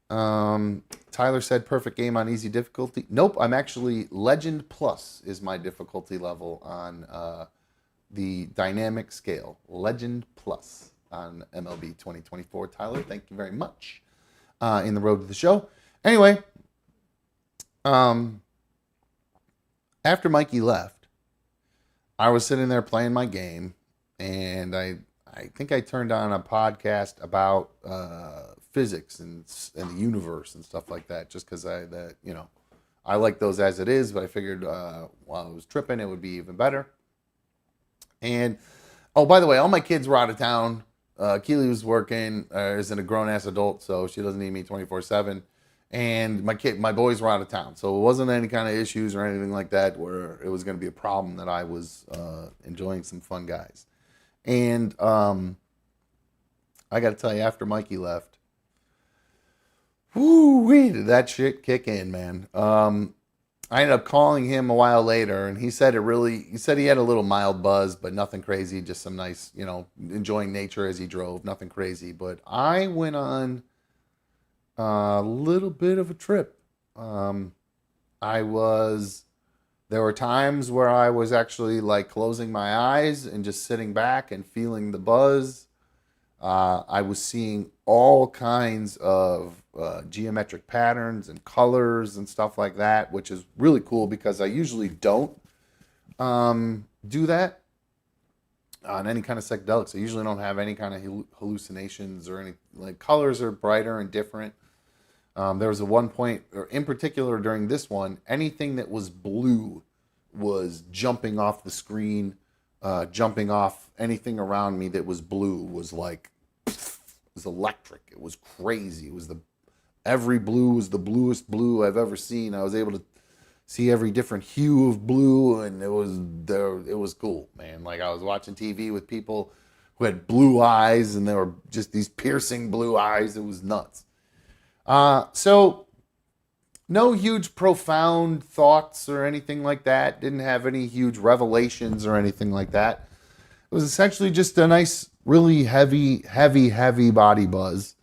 Tyler said perfect game on easy difficulty. Nope, I'm actually Legend Plus is my difficulty level on the dynamic scale. Legend Plus on MLB 2024. Tyler, thank you very much. In the road to the show. Anyway, after Mikey left, I was sitting there playing my game, and I think I turned on a podcast about physics and the universe and stuff like that, just because I like those as it is, but I figured while I was tripping, it would be even better. And by the way, all my kids were out of town. Keely was working, isn't a grown-ass adult, so she doesn't need me 24/7. And my boys were out of town, so it wasn't any kind of issues or anything like that where it was going to be a problem that I was enjoying some fun guys. And I got to tell you, after Mikey left, whoo-wee, did that shit kick in, man. I ended up calling him a while later, and he said he had a little mild buzz, but nothing crazy, just some nice, enjoying nature as he drove, nothing crazy. But I went on a little bit of a trip. There were times where I was actually like closing my eyes and just sitting back and feeling the buzz. I was seeing all kinds of geometric patterns and colors and stuff like that, which is really cool because I usually don't do that on any kind of psychedelics. I usually don't have any kind of hallucinations or any, like, colors are brighter and different. There was a one point, or in particular during this one, anything that was blue was jumping off the screen, jumping off anything around me that was blue was like, it was electric. It was crazy. Every blue was the bluest blue I've ever seen. I was able to see every different hue of blue, and it was cool, man. Like, I was watching TV with people who had blue eyes, and they were just these piercing blue eyes. It was nuts. So no huge profound thoughts or anything like that. Didn't have any huge revelations or anything like that. It was essentially just a nice, really heavy body buzz.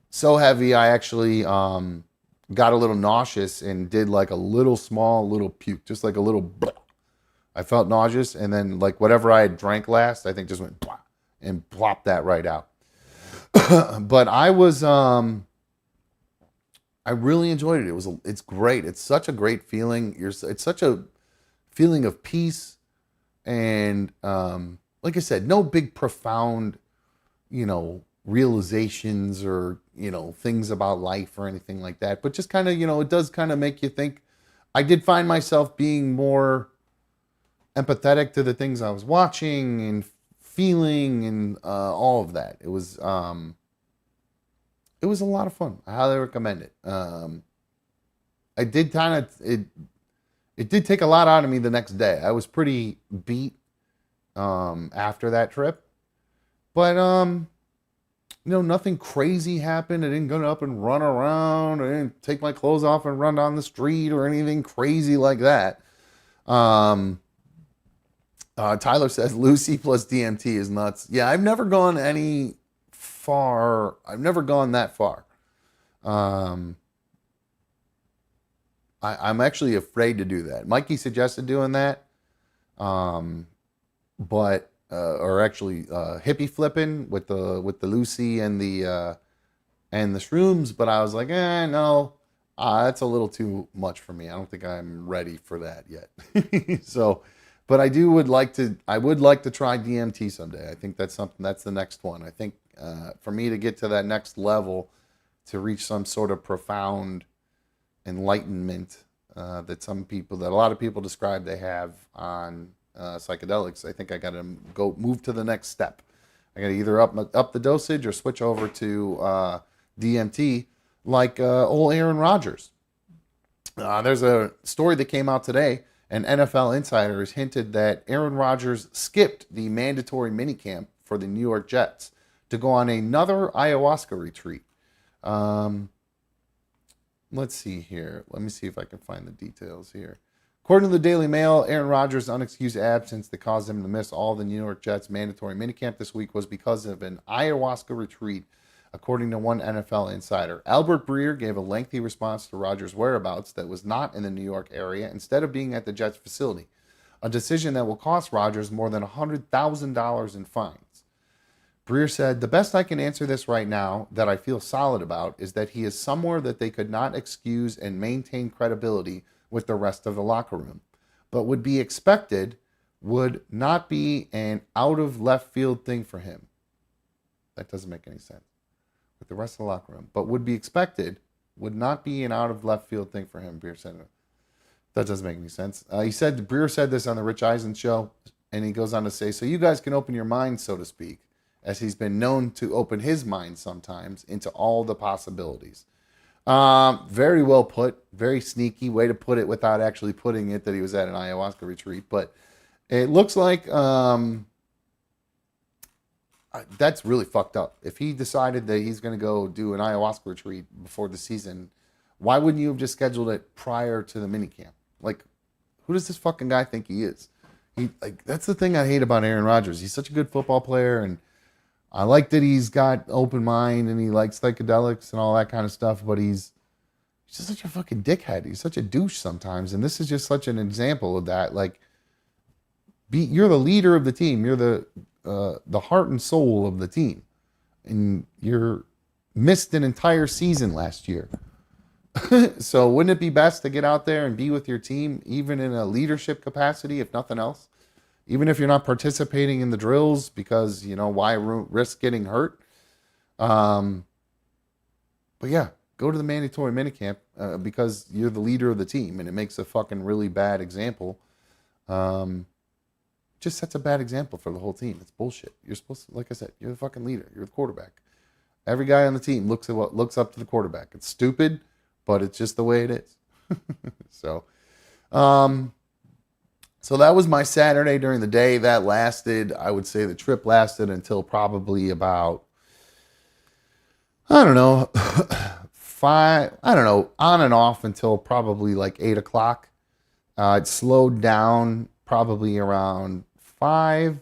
So heavy, I actually got a little nauseous and did like a little puke, just like a little blah. I felt nauseous, and then like whatever I had drank last, I think just went blah, and plopped that right out. But I really enjoyed it. It's great. It's such a great feeling. It's such a feeling of peace, and like I said, no big profound, realizations or things about life or anything like that. But just kind of, it does kind of make you think. I did find myself being more empathetic to the things I was watching and feeling and all of that. It was a lot of fun. I highly recommend it. It did take a lot out of me the next day. I was pretty beat after that trip. But nothing crazy happened. I didn't go up and run around. I didn't take my clothes off and run down the street or anything crazy like that. Tyler says Lucy plus DMT is nuts. Yeah, I've never gone that far. I'm actually afraid to do that. Mikey suggested doing that, but hippie flipping with the Lucy and the shrooms. But I was like, no, that's a little too much for me. I don't think I'm ready for that yet. So, but I would like to try DMT someday. I think that's the next one. I think for me to get to that next level, to reach some sort of profound enlightenment that a lot of people describe they have on psychedelics, I think I got to go move to the next step. I got to either up the dosage or switch over to DMT, like old Aaron Rodgers. There's a story that came out today, and NFL insiders hinted that Aaron Rodgers skipped the mandatory minicamp for the New York Jets to go on another ayahuasca retreat. Let's see here. Let me see if I can find the details here. According to the Daily Mail, Aaron Rodgers' unexcused absence that caused him to miss all the New York Jets mandatory minicamp this week was because of an ayahuasca retreat, according to one NFL insider. Albert Breer gave a lengthy response to Rodgers' whereabouts that was not in the New York area instead of being at the Jets facility, a decision that will cost Rodgers more than $100,000 in fines. Breer said, "The best I can answer this right now that I feel solid about is that he is somewhere that they could not excuse and maintain credibility with the rest of the locker room, but would not be an out of left field thing for him." That doesn't make any sense. With the rest of the locker room, but would be expected, would not be an out of left field thing for him, Breer said. That doesn't make any sense. Breer said this on the Rich Eisen show, and he goes on to say, so you guys can open your minds, so to speak, as he's been known to open his mind sometimes into all the possibilities. Very well put, very sneaky way to put it without actually putting it that he was at an ayahuasca retreat. But it looks like that's really fucked up. If he decided that he's going to go do an ayahuasca retreat before the season, why wouldn't you have just scheduled it prior to the minicamp? Like, who does this fucking guy think he is? That's the thing I hate about Aaron Rodgers. He's such a good football player, and I like that he's got open mind and he likes psychedelics and all that kind of stuff, but he's just such a fucking dickhead. He's such a douche sometimes, and this is just such an example of that. Like, you're the leader of the team. You're the heart and soul of the team, and you're missed an entire season last year. So wouldn't it be best to get out there and be with your team, even in a leadership capacity, if nothing else? Even if you're not participating in the drills, because, why risk getting hurt? But yeah, go to the mandatory minicamp because you're the leader of the team, and it makes a fucking really bad example. Just sets a bad example for the whole team. It's bullshit. You're supposed to, like I said, you're the fucking leader. You're the quarterback. Every guy on the team looks up to the quarterback. It's stupid, but it's just the way it is. So that was my Saturday during the day. That lasted, I would say the trip lasted until probably about, I don't know, on and off until probably like 8 o'clock. It slowed down probably around 5.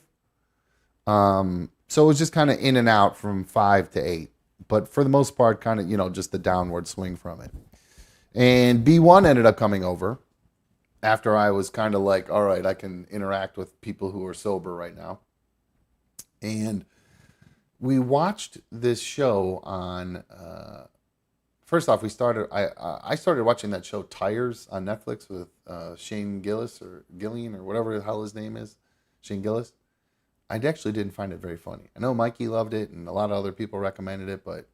So it was just kind of in and out from 5 to 8. But for the most part, kind of, just the downward swing from it. And B1 ended up coming over after I was kind of like, all right, I can interact with people who are sober right now. And we watched this show on, first off, I started watching that show Tires on Netflix with Shane Gillian or whatever the hell his name is, Shane Gillis. I actually didn't find it very funny. I know Mikey loved it and a lot of other people recommended it, but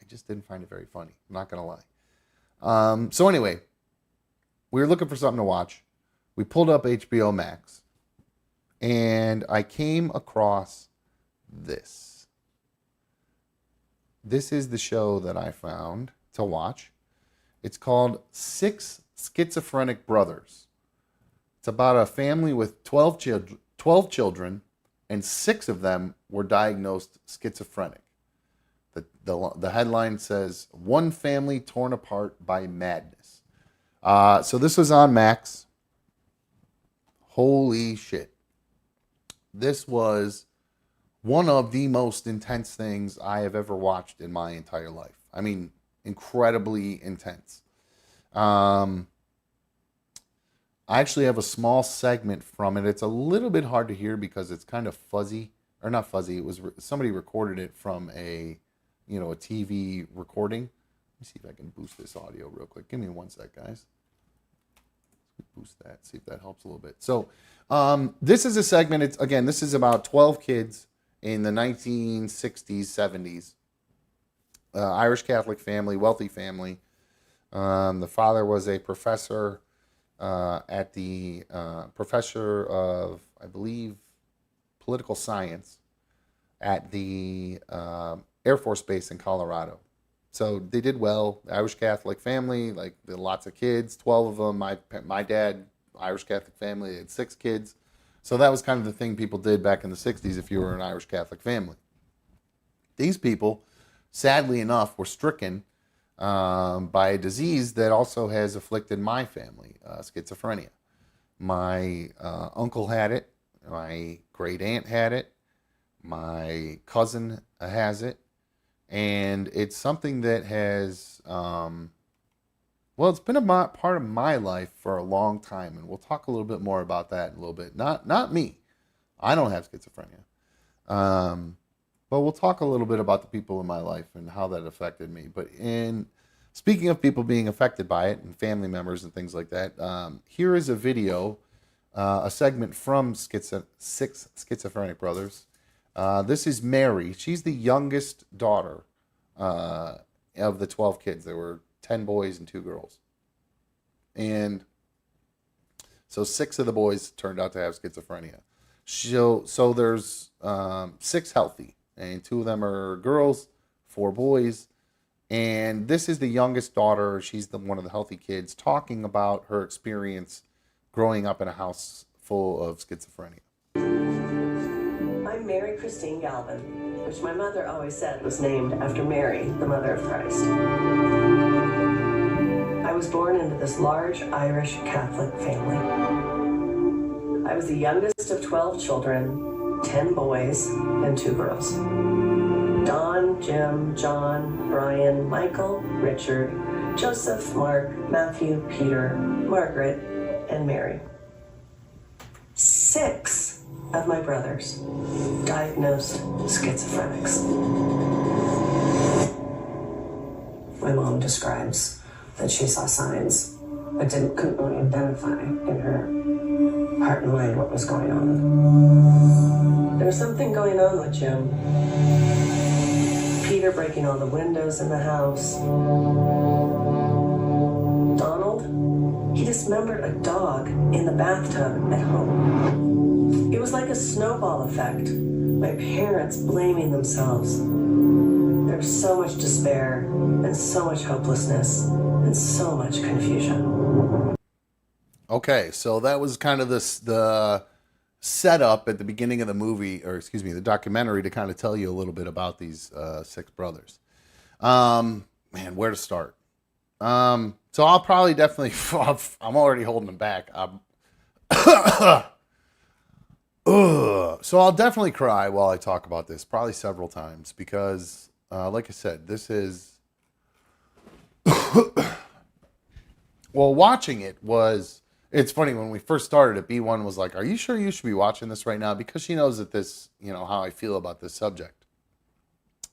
I just didn't find it very funny. I'm not going to lie. So anyway, we were looking for something to watch. We pulled up HBO Max, and I came across this. This is the show that I found to watch. It's called 6 Schizophrenic Brothers. It's about a family with 12 children, and 6 of them were diagnosed schizophrenic. The headline says, "One family torn apart by madness." So this was on Max. Holy shit. This was one of the most intense things I have ever watched in my entire life. I mean, incredibly intense. I actually have a small segment from it. It's a little bit hard to hear because it's kind of fuzzy. Or not fuzzy. It was somebody recorded it from a TV recording. Let me see if I can boost this audio real quick. Give me one sec, guys. Boost that, see if that helps a little bit. So this is a segment. This is about 12 kids in the 1960s, 70s. Irish Catholic family, wealthy family. The father was a professor professor of, I believe, political science at the Air Force Base in Colorado. So they did well. Irish Catholic family, like lots of kids, 12 of them. My dad, Irish Catholic family, they had 6 kids. So that was kind of the thing people did back in the 60s if you were an Irish Catholic family. These people, sadly enough, were stricken by a disease that also has afflicted my family, schizophrenia. My uncle had it. My great aunt had it. My cousin has it. And it's something that has, it's been a part of my life for a long time. And we'll talk a little bit more about that in a little bit. Not me. I don't have schizophrenia. But we'll talk a little bit about the people in my life and how that affected me. But speaking of people being affected by it and family members and things like that, here is a video, a segment from 6 Schizophrenic Brothers. This is Mary. She's the youngest daughter of the 12 kids. There were 10 boys and 2 girls. And so 6 of the boys turned out to have schizophrenia. So there's 6 healthy, and 2 of them are girls, 4 boys. And this is the youngest daughter. She's one of the healthy kids, talking about her experience growing up in a house full of schizophrenia. I'm Mary Christine Galvin, which my mother always said was named after Mary, the mother of Christ. I was born into this large Irish Catholic family. I was the youngest of 12 children, 10 boys and 2 girls. Don, Jim, John, Brian, Michael, Richard, Joseph, Mark, Matthew, Peter, Margaret, and Mary. 6 of my brothers diagnosed schizophrenics. My mom describes that she saw signs, but couldn't really identify in her heart and mind what was going on. There was something going on with Jim. Peter breaking all the windows in the house. Donald, he dismembered a dog in the bathtub at home. It was like a snowball effect. My parents blaming themselves. There was so much despair and so much hopelessness and so much confusion. Okay, so that was kind of the setup at the beginning of the movie, or excuse me, the documentary, to kind of tell you a little bit about these 6 brothers. Man, where to start? So I'll probably definitely, I'm already holding them back. So I'll definitely cry while I talk about this, probably several times, because like I said, this is, well, watching it was, it's funny, when we first started it, B1 was like, are you sure you should be watching this right now? Because she knows that this, how I feel about this subject.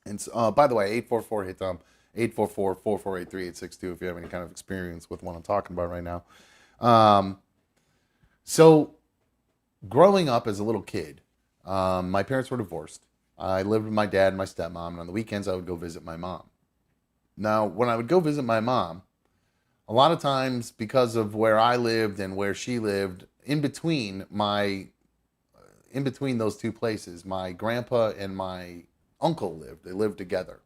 And so, by the way, 844-HIT-TOM, 844-448-3862 if you have any kind of experience with what I'm talking about right now. So growing up as a little kid, my parents were divorced. I lived with my dad and my stepmom, and on the weekends I would go visit my mom. Now, when I would go visit my mom, a lot of times, because of where I lived and where she lived, in between those two places, my grandpa and my uncle lived. They lived together.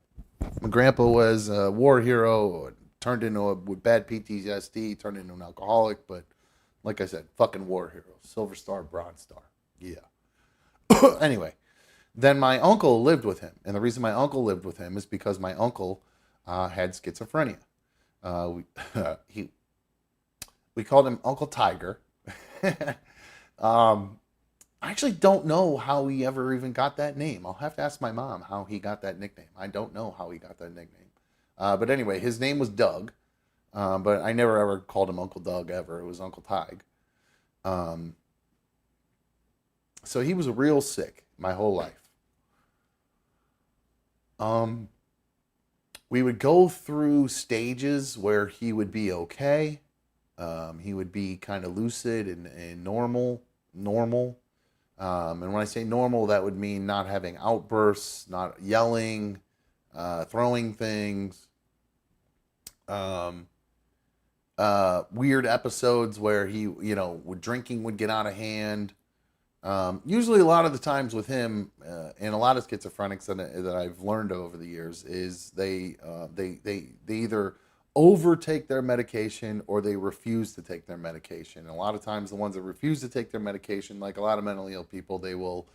My grandpa was a war hero, turned into with bad PTSD, turned into an alcoholic, but like I said, fucking war hero. Silver Star, Bronze Star. Yeah. Anyway, then my uncle lived with him. And the reason my uncle lived with him is because my uncle had schizophrenia. We called him Uncle Tiger. I actually don't know how he ever even got that name. I'll have to ask my mom how he got that nickname. I don't know how he got that nickname. But anyway, his name was Doug. But I never ever called him Uncle Doug ever. It was Uncle Tig. So he was real sick my whole life. We would go through stages where he would be okay. He would be kind of lucid and normal. And when I say normal, that would mean not having outbursts, not yelling, throwing things. Weird episodes where he, drinking would get out of hand. Usually a lot of the times with him, and a lot of schizophrenics that I've learned over the years, is they either overtake their medication or they refuse to take their medication. And a lot of times the ones that refuse to take their medication, like a lot of mentally ill people, they will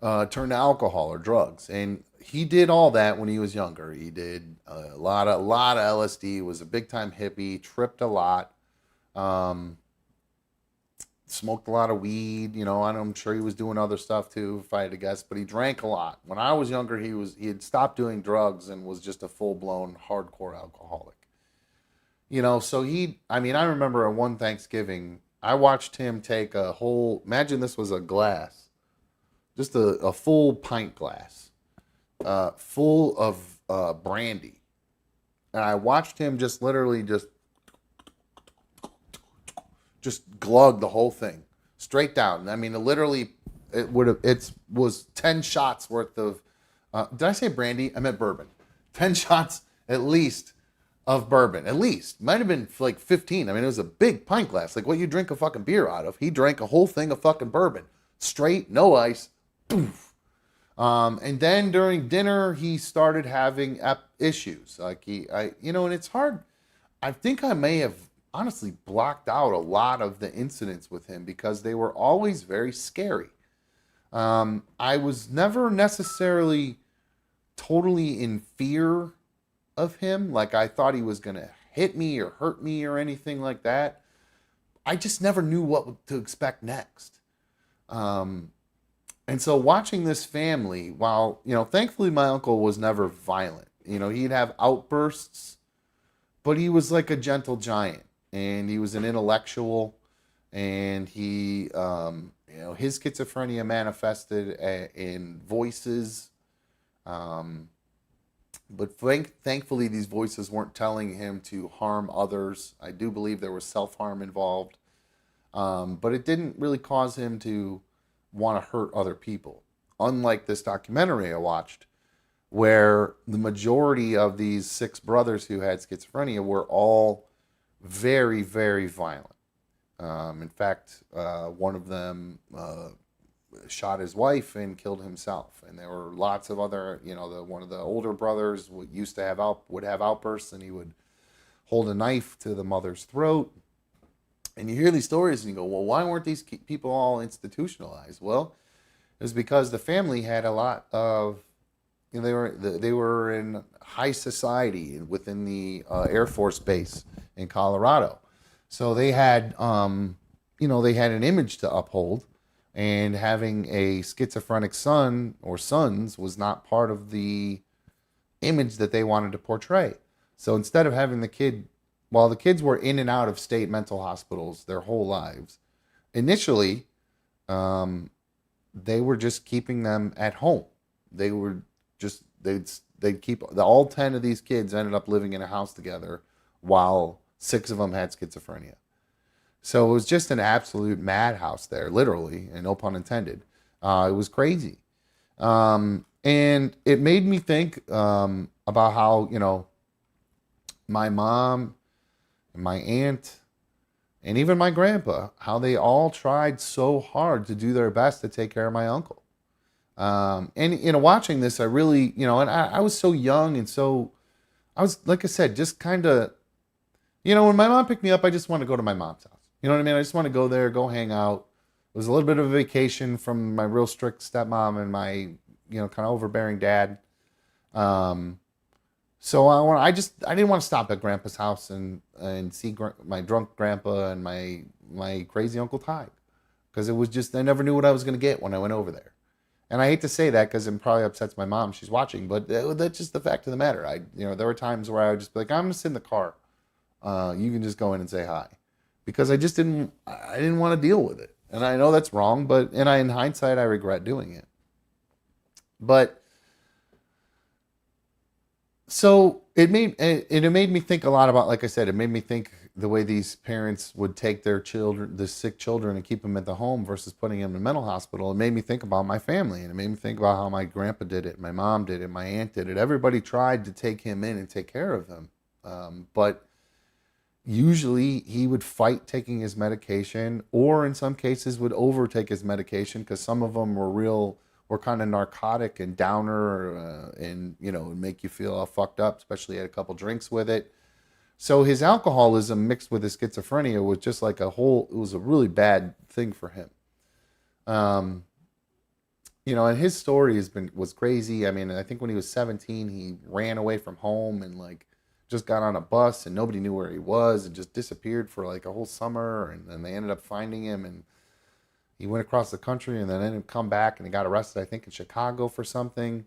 turn to alcohol or drugs. And he did all that when he was younger. He did a lot of LSD, was a big time hippie, tripped a lot. Smoked a lot of weed, I'm sure he was doing other stuff too, if I had to guess, but he drank a lot. When I was younger, he had stopped doing drugs and was just a full-blown hardcore alcoholic. So I remember one Thanksgiving, I watched him take a whole, imagine this was a glass, just a full pint glass, full of brandy. And I watched him just literally just glug the whole thing straight down. It was 10 shots worth of, did I say brandy? I meant bourbon. 10 shots at least of bourbon, at least. Might have been like 15. It was a big pint glass, like what you drink a fucking beer out of. He drank a whole thing of fucking bourbon, straight, no ice, poof. And then during dinner, he started having issues. And it's hard. I think I may have honestly blocked out a lot of the incidents with him because they were always very scary. I was never necessarily totally in fear of him. Like I thought he was going to hit me or hurt me or anything like that. I just never knew what to expect next. And so watching this family, while, thankfully my uncle was never violent. He'd have outbursts, but he was like a gentle giant, and he was an intellectual, and he, his schizophrenia manifested in voices. But thankfully, these voices weren't telling him to harm others. I do believe there was self-harm involved. But it didn't really cause him to want to hurt other people. Unlike this documentary I watched, where the majority of these 6 brothers who had schizophrenia were all very, very violent. In fact, one of them shot his wife and killed himself, and there were lots of other. One of the older brothers would have outbursts, and he would hold a knife to the mother's throat. And you hear these stories, and you go, "Well, why weren't these people all institutionalized?" Well, it was because the family had a lot of. They were in high society within the Air Force base in Colorado, so they had they had an image to uphold, and having a schizophrenic son or sons was not part of the image that they wanted to portray. So instead of having the kid, while the kids were in and out of state mental hospitals their whole lives, initially they were just keeping them at home. They were just they'd keep all 10 of these kids ended up living in a house together, while 6 of them had schizophrenia. So it was just an absolute madhouse there, literally, and no pun intended. It was crazy, and it made me think about how my mom, and my aunt, and even my grandpa, how they all tried so hard to do their best to take care of my uncle. And watching this, I really, and I was so young, and so I was, like I said, just kind of, when my mom picked me up, I just wanted to go to my mom's house. You know what I mean? I just want to go there, go hang out. It was a little bit of a vacation from my real strict stepmom and my, kind of overbearing dad. So I didn't want to stop at Grandpa's house and see my drunk grandpa and my crazy Uncle Ty, because it was just, I never knew what I was going to get when I went over there. And I hate to say that because it probably upsets my mom. She's watching, but that's just the fact of the matter. There were times where I would just be like, I'm going to sit in the car. You can just go in and say hi, because I didn't want to deal with it. And I know that's wrong, but in hindsight, I regret doing it. But so it made me think a lot about, like I said, it made me think the way these parents would take their children, the sick children, and keep them at the home versus putting them in a mental hospital. It made me think about my family, and it made me think about how my grandpa did it, my mom did it, my aunt did it. Everybody tried to take him in and take care of him, but usually he would fight taking his medication, or in some cases would overtake his medication, because some of them were kind of narcotic and downer, and make you feel all fucked up, especially had a couple drinks with it. So his alcoholism mixed with his schizophrenia was just like it was a really bad thing for him. And his story was crazy. I mean, I think when he was 17, he ran away from home and just got on a bus, and nobody knew where he was, and just disappeared for a whole summer. And then they ended up finding him, and he went across the country, and then ended up come back, and he got arrested, I think, in Chicago for something.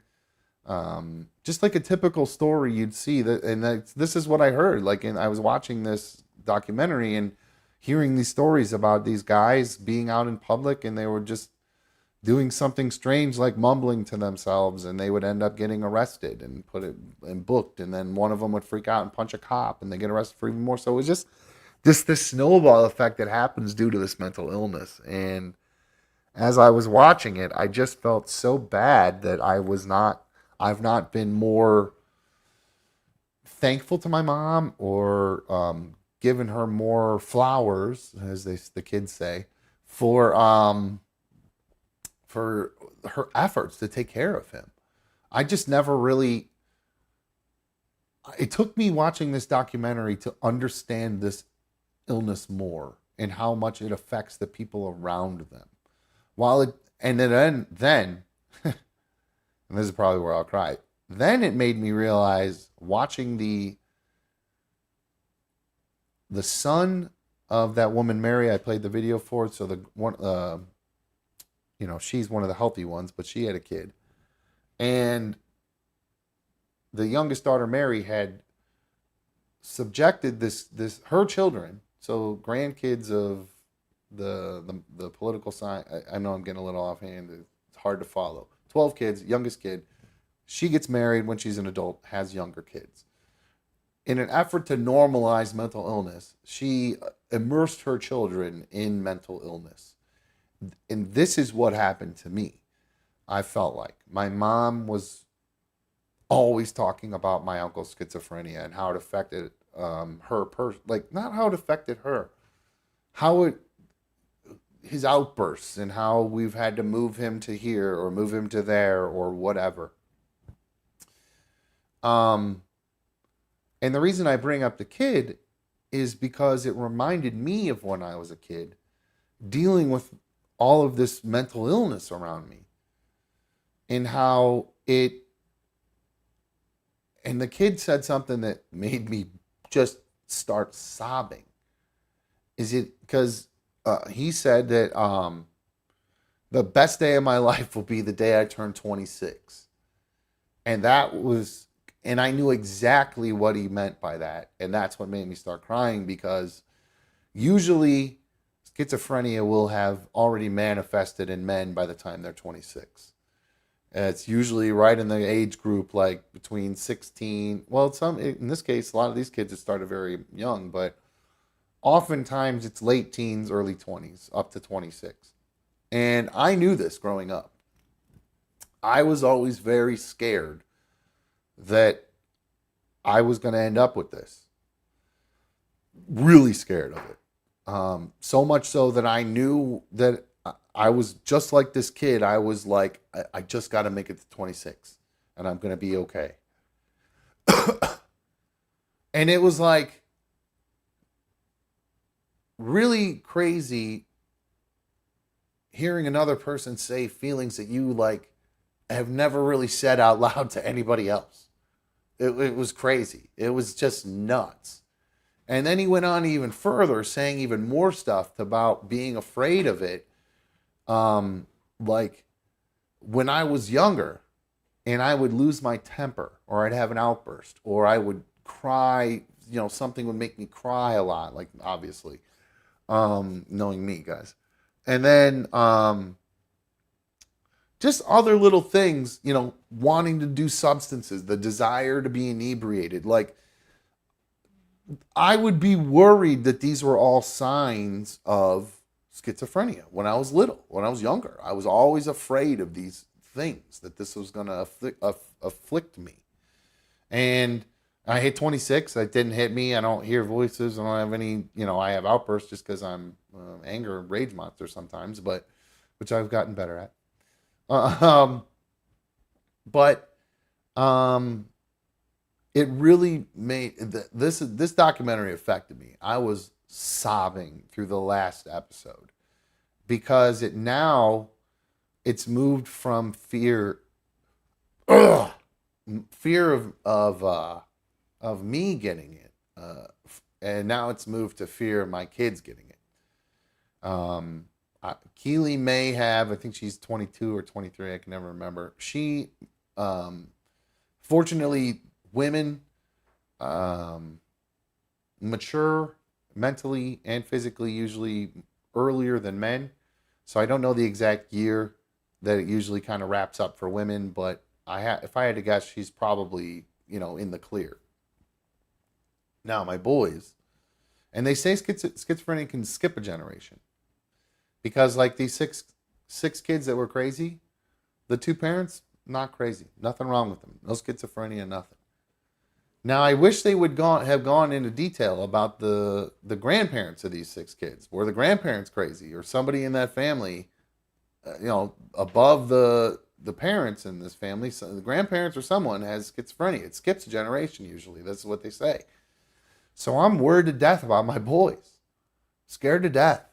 Just like a typical story you'd see that, and this is what I heard. I was watching this documentary and hearing these stories about these guys being out in public, and they were just doing something strange, like mumbling to themselves, and they would end up getting arrested and booked, and then one of them would freak out and punch a cop, and they get arrested for even more. So it was just this snowball effect that happens due to this mental illness. And as I was watching it, I just felt so bad that I've not been more thankful to my mom, or given her more flowers, as the kids say, for her efforts to take care of him. I just never really. It took me watching this documentary to understand this illness more, and how much it affects the people around them. And then, and this is probably where I'll cry. Then it made me realize, watching the the son of that woman, Mary, I played the video for. So the one, she's one of the healthy ones, but she had a kid. And the youngest daughter, Mary, had subjected her children, so grandkids of the political side. I know I'm getting a little offhand. It's hard to follow. 12 kids, youngest kid. She gets married when she's an adult, has younger kids. In an effort to normalize mental illness, she immersed her children in mental illness. And this is what happened to me. I felt like my mom was always talking about my uncle's schizophrenia and how it affected her not how it affected her, his outbursts, and how we've had to move him to here or move him to there or whatever. And the reason I bring up the kid is because it reminded me of when I was a kid, dealing with all of this mental illness around me, and how and the kid said something that made me just start sobbing. Is it because he said that the best day of my life will be the day I turn 26. And and I knew exactly what he meant by that. And that's what made me start crying, because usually schizophrenia will have already manifested in men by the time they're 26. It's usually right in the age group, like between 16. Well, in this case, a lot of these kids have started very young, but oftentimes it's late teens, early 20s, up to 26. And I knew this growing up. I was always very scared that I was going to end up with this. Really scared of it. So much so that I knew that I was just like this kid. I was like, I just got to make it to 26 and I'm going to be okay. And it was like really crazy hearing another person say feelings that you like have never really said out loud to anybody else. It was crazy. It was just nuts. And then he went on even further, saying even more stuff about being afraid of it. Like when I was younger and I would lose my temper, or I'd have an outburst, or I would cry, something would make me cry a lot, like obviously, knowing me, guys. And then, just other little things, wanting to do substances, the desire to be inebriated. Like, I would be worried that these were all signs of schizophrenia when I was little, when I was younger. I was always afraid of these things, that this was going to afflict me. And I hit 26. That didn't hit me. I don't hear voices. I don't have any, I have outbursts just because I'm anger and rage monster sometimes, which I've gotten better at. It really made this documentary affected me. I was sobbing through the last episode because it's moved from fear of me getting it, and now it's moved to fear of my kids getting it. Keely may have, I think she's 22 or 23, I can never remember. She, fortunately, women mature mentally and physically usually earlier than men. So I don't know the exact year that it usually kind of wraps up for women, but if I had to guess, she's probably, in the clear. Now, my boys, and they say schizophrenia can skip a generation. Because like these six kids that were crazy, the two parents, not crazy. Nothing wrong with them. No schizophrenia, nothing. Now, I wish they would have gone into detail about the grandparents of these 6 kids. Were the grandparents crazy? Or somebody in that family, above the parents in this family, so the grandparents or someone has schizophrenia. It skips a generation usually. That's what they say. So I'm worried to death about my boys. Scared to death.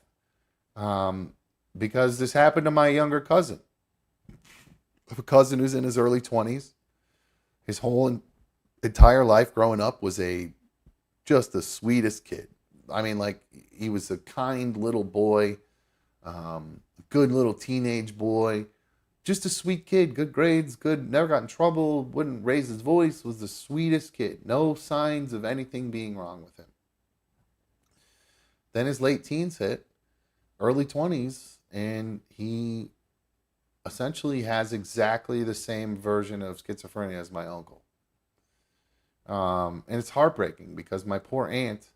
Because this happened to my younger cousin. A cousin who's in his early 20s. His whole entire life growing up was just the sweetest kid. I mean, like, he was a kind little boy, good little teenage boy, just a sweet kid, good grades, good, never got in trouble, wouldn't raise his voice, was the sweetest kid. No signs of anything being wrong with him. Then his late teens hit, early 20s, and he essentially has exactly the same version of schizophrenia as my uncle. And it's heartbreaking because my poor aunt,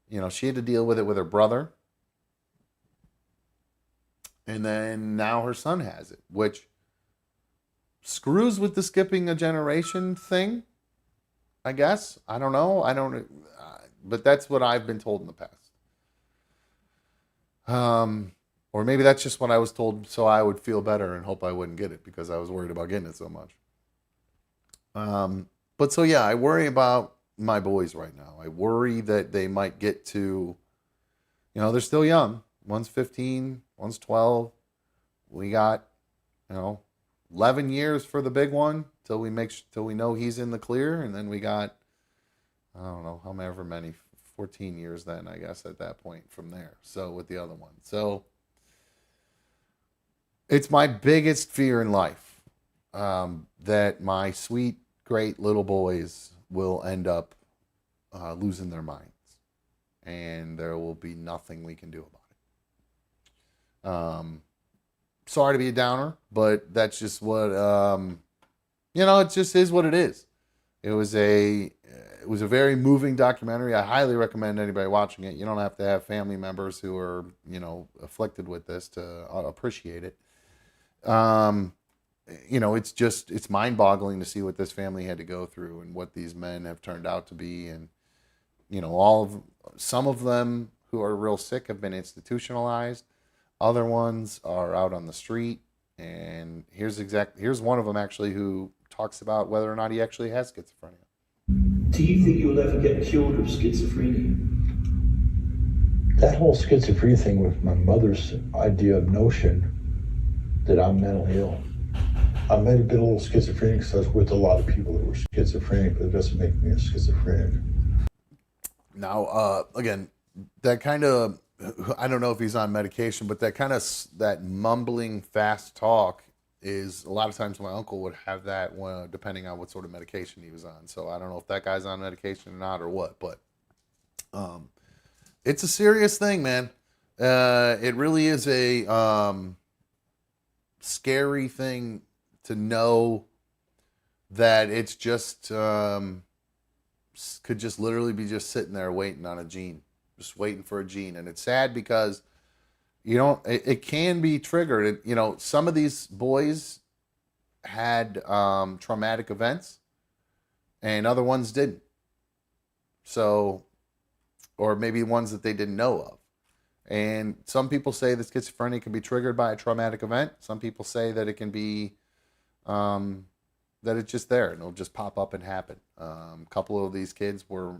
you know, she had to deal with it with her brother. And then now her son has it, which screws with the skipping a generation thing, I guess. I don't know. But that's what I've been told in the past. Or maybe that's just what I was told so I would feel better and hope I wouldn't get it because I was worried about getting it so much. But so, yeah, I worry about my boys right now. I worry that they might get to, you know, they're still young. One's 15, one's 12. We got, 11 years for the big one till we know he's in the clear. And then we got, I don't know, however many, 14 years then, I guess, at that point from there. So with the other one. So it's my biggest fear in life, that my sweet, great little boys will end up losing their minds. And there will be nothing we can do about it. Sorry to be a downer, but that's just what, it just is what it is. It was a very moving documentary. I highly recommend anybody watching it. You don't have to have family members who are, afflicted with this to appreciate it. It's mind-boggling to see what this family had to go through and what these men have turned out to be. And, some of them who are real sick have been institutionalized. Other ones are out on the street. And here's one of them actually who talks about whether or not he actually has schizophrenia. Do you think you'll ever get cured of schizophrenia? That whole schizophrenia thing was my mother's notion that I'm mentally ill. I may have been a little schizophrenic because I was with a lot of people that were schizophrenic, but it doesn't make me a schizophrenic. Now, again, that kind of, I don't know if he's on medication, but that mumbling fast talk is a lot of times my uncle would have that depending on what sort of medication he was on. So I don't know if that guy's on medication or not or what, but it's a serious thing, man. It really is a scary thing to know that it's just could just literally be just sitting there waiting on a gene, just waiting for a gene. And it's sad because it can be triggered. Some of these boys had traumatic events and other ones didn't. So, or maybe ones that they didn't know of. And some people say that schizophrenia can be triggered by a traumatic event. Some people say that it can be, that it's just there and it'll just pop up and happen. A couple of these kids were,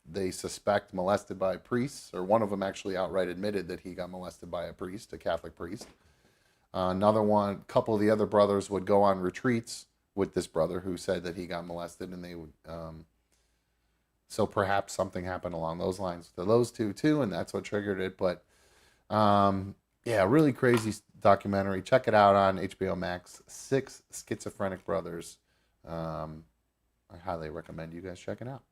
they suspect molested by priests, or one of them actually outright admitted that he got molested by a priest, a Catholic priest. A couple of the other brothers would go on retreats with this brother who said that he got molested, and they would, so perhaps something happened along those lines to those two too, and that's what triggered it. But really crazy documentary. Check it out on HBO Max. 6 Schizophrenic Brothers. I highly recommend you guys check it out.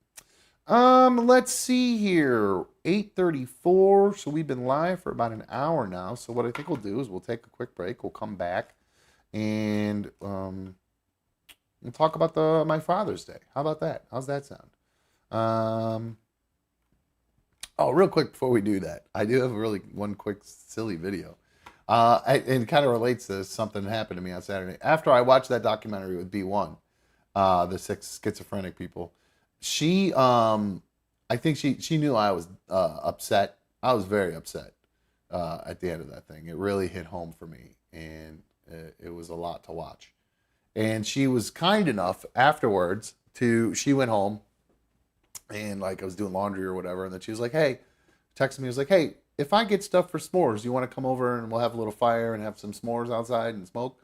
Let's see here. 8:34. So we've been live for about an hour now. So what I think we'll do is we'll take a quick break. We'll come back and we'll talk about my Father's Day. How about that? How's that sound? Real quick before we do that, I do have one quick silly video. And it kind of relates to something that happened to me on Saturday. After I watched that documentary with B1, the 6 schizophrenic people, she, I think she knew I was upset. I was very upset at the end of that thing. It really hit home for me, and it was a lot to watch. And she was kind enough afterwards she went home, and like I was doing laundry or whatever, and then she was like, hey, texted me, was like, hey, if I get stuff for s'mores, you want to come over and we'll have a little fire and have some s'mores outside and smoke?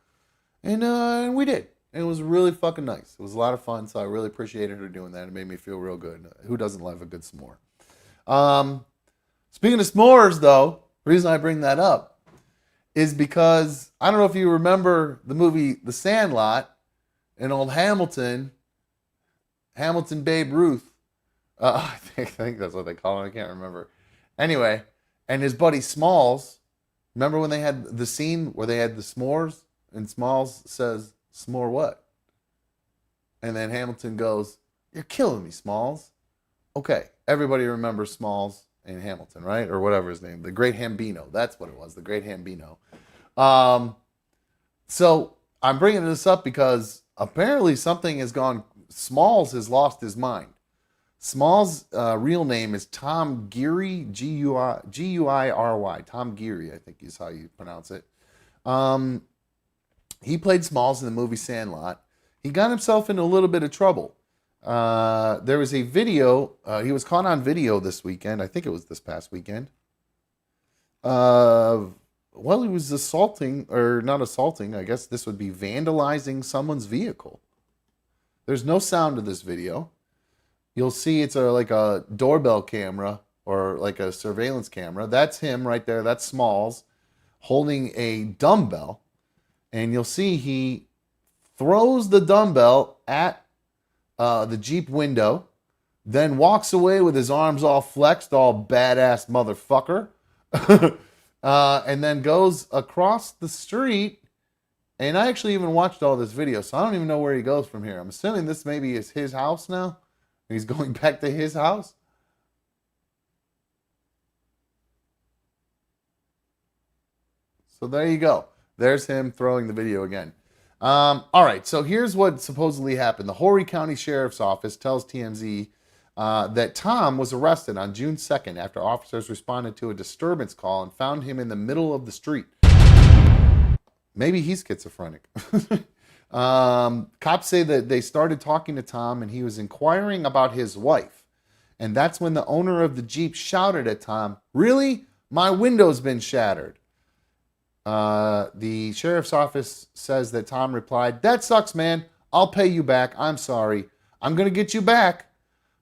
And we did. And it was really fucking nice. It was a lot of fun, so I really appreciated her doing that. It made me feel real good. Who doesn't love a good s'more? Speaking of s'mores, though, the reason I bring that up is because I don't know if you remember the movie The Sandlot and old Hamilton Babe Ruth. I think that's what they call him. I can't remember. Anyway, and his buddy Smalls. Remember when they had the scene where they had the s'mores? And Smalls says, "S'more what?" And then Hamilton goes, "You're killing me, Smalls." Okay, everybody remembers Smalls and Hamilton, right? Or whatever his name. The Great Hambino. That's what it was. The Great Hambino. So I'm bringing this up because apparently something has gone. Smalls has lost his mind. Smalls' real name is Tom Geary, G-U-I-R-Y. Tom Geary, I think is how you pronounce it. He played Smalls in the movie Sandlot. He got himself in a little bit of trouble. There was a video. He was caught on video this weekend. I think it was this past weekend. Well, he was assaulting, or not assaulting. I guess this would be vandalizing someone's vehicle. There's no sound to this video. You'll see it's like a doorbell camera or like a surveillance camera. That's him right there. That's Smalls holding a dumbbell. And you'll see he throws the dumbbell at the Jeep window, then walks away with his arms all flexed, all badass motherfucker, and then goes across the street. And I actually even watched all this video, so I don't even know where he goes from here. I'm assuming this maybe is his house now. He's going back to his house. So there you go. There's him throwing the video again. All right, so here's what supposedly happened. The Horry County Sheriff's Office tells TMZ that Tom was arrested on June 2nd after officers responded to a disturbance call and found him in the middle of the street. Maybe he's schizophrenic. Cops say that they started talking to Tom and he was inquiring about his wife. And that's when the owner of the Jeep shouted at Tom, "Really? My window's been shattered." The sheriff's office says that Tom replied, "That sucks, man. I'll pay you back. I'm sorry. I'm going to get you back."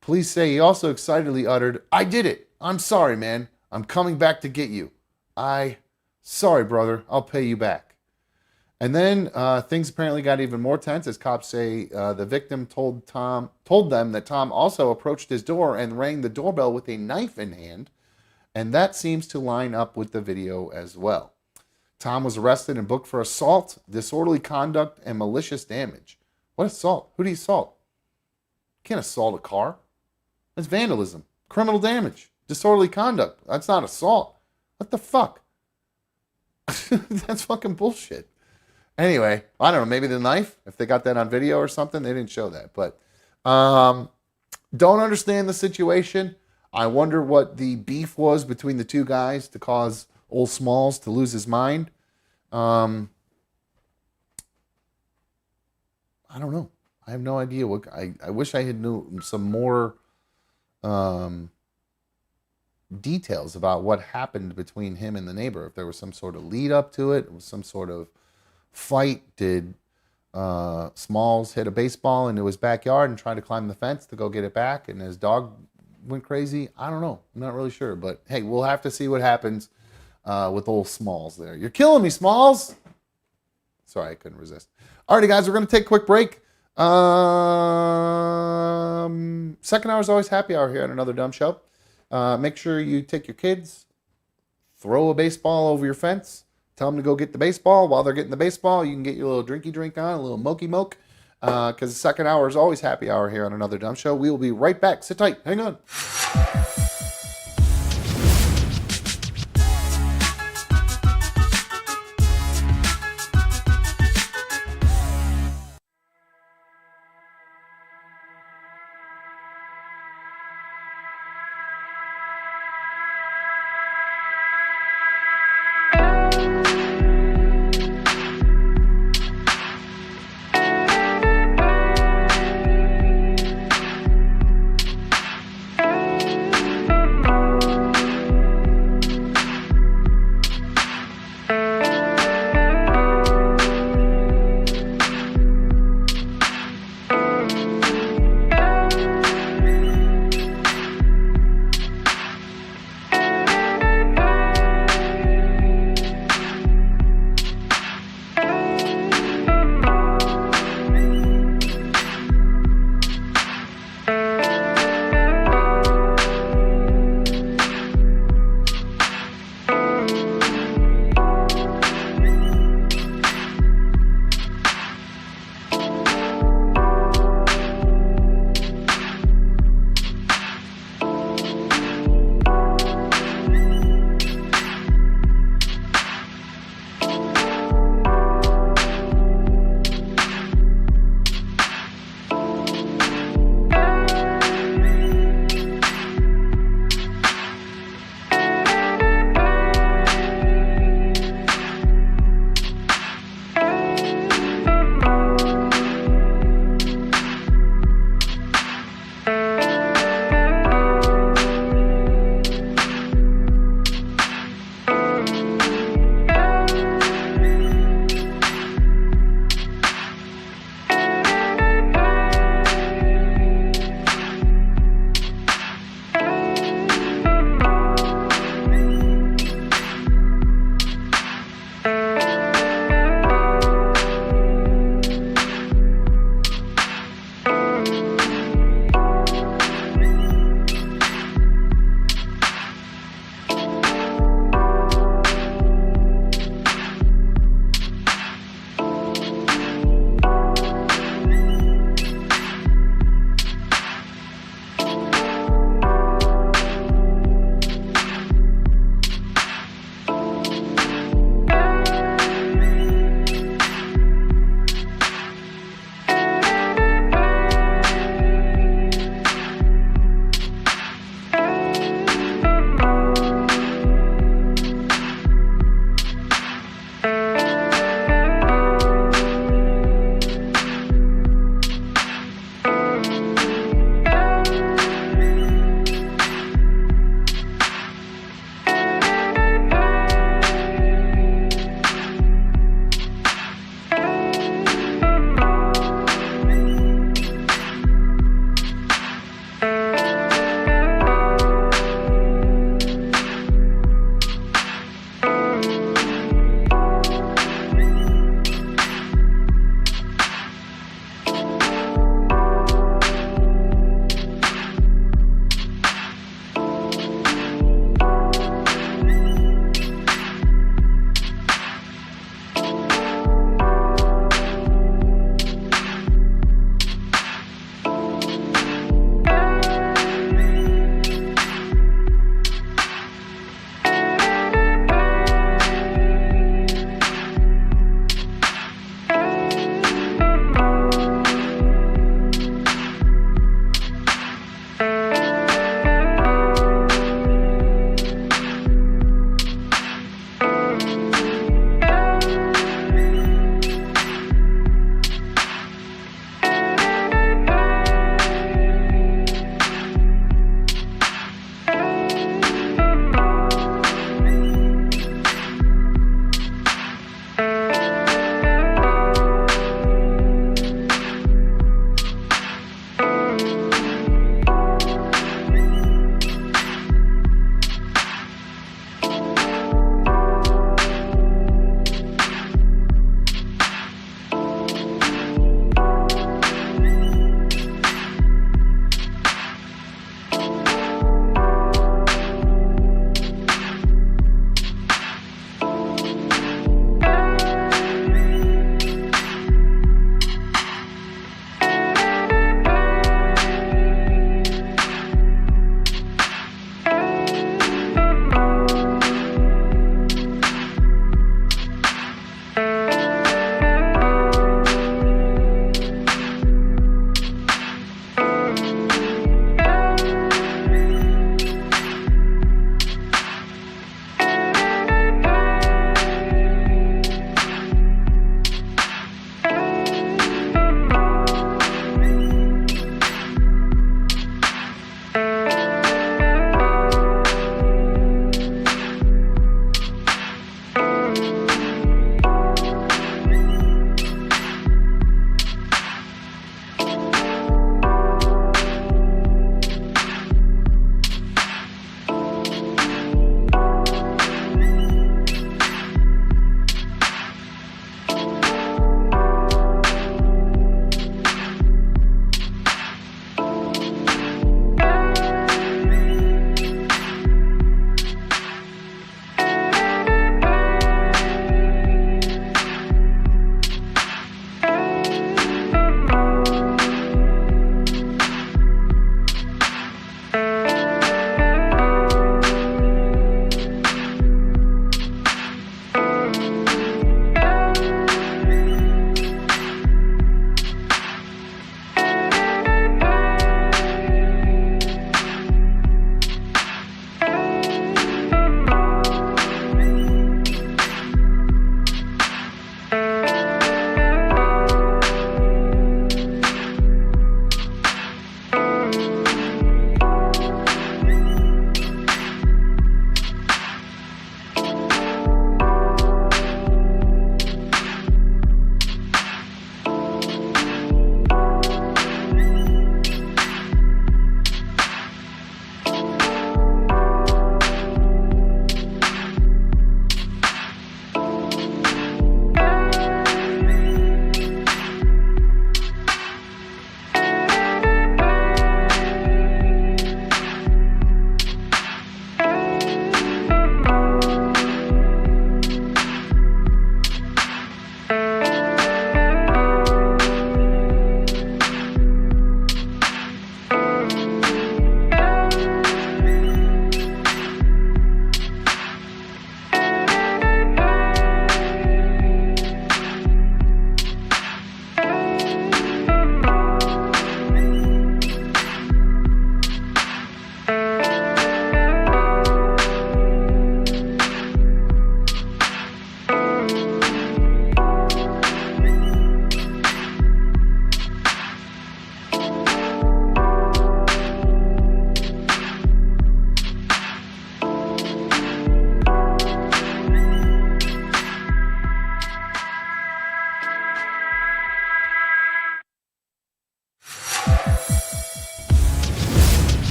Police say he also excitedly uttered, "I did it. I'm sorry, man. I'm coming back to get you. Sorry, brother. I'll pay you back." And then things apparently got even more tense as cops say the victim told them that Tom also approached his door and rang the doorbell with a knife in hand. And that seems to line up with the video as well. Tom was arrested and booked for assault, disorderly conduct, and malicious damage. What assault? Who do you assault? You can't assault a car. That's vandalism, criminal damage, disorderly conduct. That's not assault. What the fuck? That's fucking bullshit. Anyway, I don't know, maybe the knife, if they got that on video or something, they didn't show that. But don't understand the situation. I wonder what the beef was between the two guys to cause old Smalls to lose his mind. I don't know. I have no idea. I wish I had knew some more details about what happened between him and the neighbor. If there was some sort of lead up to it, some sort of fight. Did Smalls hit a baseball into his backyard and try to climb the fence to go get it back, and his dog went crazy? I don't know. I'm not really sure. But hey, we'll have to see what happens with old Smalls there. You're killing me, Smalls. Sorry, I couldn't resist. Alrighty, guys, we're going to take a quick break. Second hour is always happy hour here at Another Dumb Show. Make sure you take your kids, throw a baseball over your fence, tell them to go get the baseball. While they're getting the baseball, you can get your little drinky drink on, a little mokey moke, because the second hour is always happy hour here on Another Dumb Show. We will be right back. Sit tight. Hang on.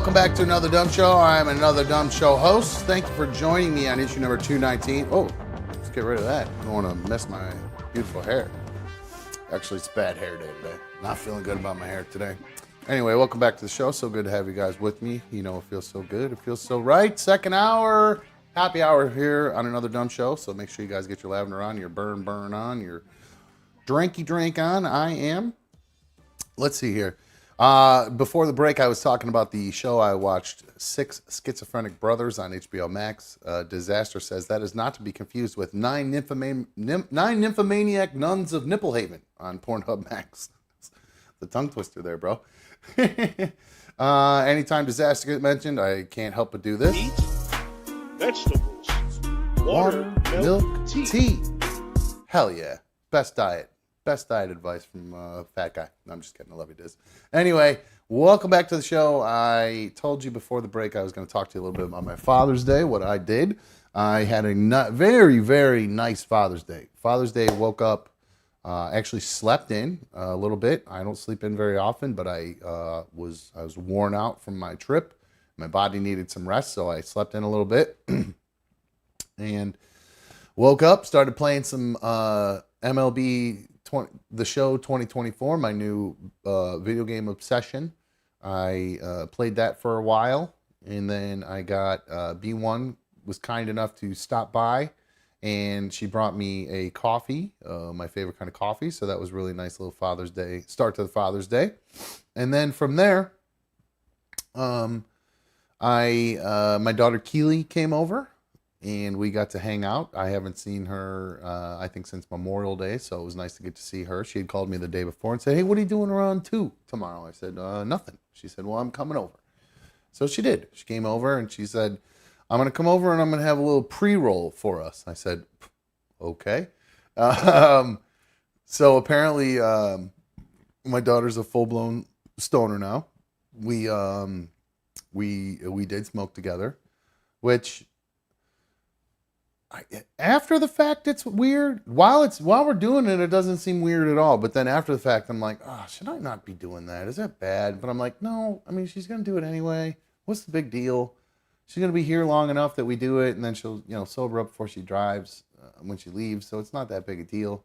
welcome back to another Dumb Show. I'm another Dumb Show host. Thank you for joining me on issue number 219. Oh, let's get rid of that. I don't want to mess my beautiful hair. Actually, it's bad hair day today. Not feeling good about my hair today. Anyway, welcome back to the show. So good to have you guys with me. You know, it feels so good. It feels so right. Second hour, happy hour here on another Dumb Show. So make sure you guys get your lavender on, your burn on, your drinky drink on. I am. Let's see here. Before the break, I was talking about the show I watched, Six Schizophrenic Brothers on HBO Max. Disaster says that is not to be confused with nine nymphomaniac nuns of Nipplehaven on Pornhub Max. The tongue twister there, bro. Anytime disaster gets mentioned, I can't help but do this. Meat, vegetables, Water, milk, tea. Hell yeah. Best diet. Best diet advice from Fat Guy. No, I'm just kidding. I love you, Diz. Anyway, welcome back to the show. I told you before the break I was going to talk to you a little bit about my Father's Day, what I did. I had a very, very nice Father's Day. Father's Day, woke up, actually slept in a little bit. I don't sleep in very often, but I was worn out from my trip. My body needed some rest, so I slept in a little bit. And woke up, started playing some MLB The Show 2024, my new video game obsession. I played that for a while, and then I got B1 was kind enough to stop by, and she brought me a coffee, my favorite kind of coffee, so that was really nice little Father's Day, start to the Father's Day. And then from there, my daughter Keely came over, and we got to hang out. I haven't seen her, I think, since Memorial Day, so it was nice to get to see her. She had called me the day before and said, hey, what are you doing around 2 tomorrow? I said, nothing. She said, well, I'm coming over. So she did. She came over, and she said, I'm going to come over, and I'm going to have a little pre-roll for us. I said, okay. So apparently, my daughter's a full-blown stoner now. We did smoke together, which... after the fact, it's weird. While we're doing it, it doesn't seem weird at all. But then after the fact, I'm like, oh, should I not be doing that? Is that bad? But I'm like, no. I mean, she's gonna do it anyway. What's the big deal? She's gonna be here long enough that we do it, and then she'll, sober up before she drives when she leaves. So it's not that big a deal.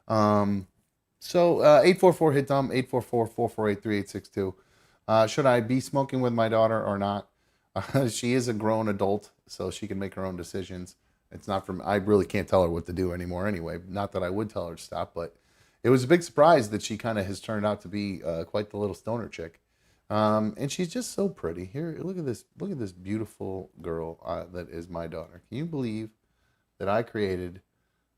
So 844 hit dumb 844-448-3862. Should I be smoking with my daughter or not? She is a grown adult, so she can make her own decisions. It's not from, I really can't tell her what to do anymore anyway. Not that I would tell her to stop, but it was a big surprise that she kind of has turned out to be quite the little stoner chick. And she's just so pretty. Here, look at this beautiful girl that is my daughter. Can you believe that I created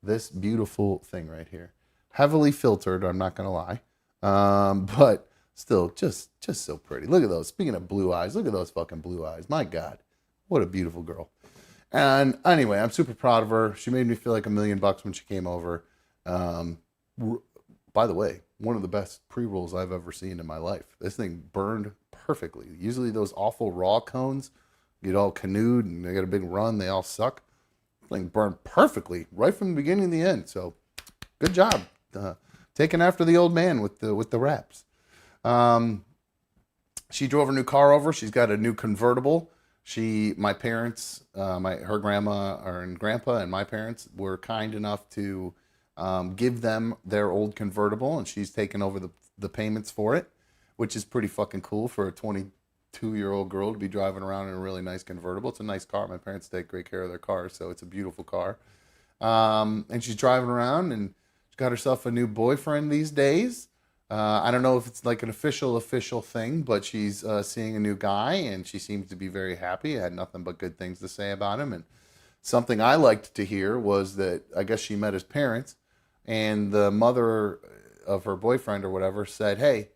this beautiful thing right here? Heavily filtered, I'm not going to lie. But still, just so pretty. Look at those. Speaking of blue eyes, look at those fucking blue eyes. My God, what a beautiful girl. And anyway, I'm super proud of her. She made me feel like $1 million when she came over. By the way, one of the best pre-rolls I've ever seen in my life. This thing burned perfectly. Usually those awful raw cones get all canoed and they get a big run. They all suck. This thing burned perfectly right from the beginning to the end. So good job. Taking after the old man with the wraps. She drove her new car over. She's got a new convertible. My parents, her grandma and grandpa and my parents were kind enough to give them their old convertible, and she's taken over the payments for it, which is pretty fucking cool for a 22-year-old girl to be driving around in a really nice convertible. It's a nice car. My parents take great care of their cars, so it's a beautiful car. And she's driving around, and she's got herself a new boyfriend these days. I don't know if it's like an official thing, but she's seeing a new guy, and she seems to be very happy. I had nothing but good things to say about him. And something I liked to hear was that I guess she met his parents, and the mother of her boyfriend or whatever said, hey,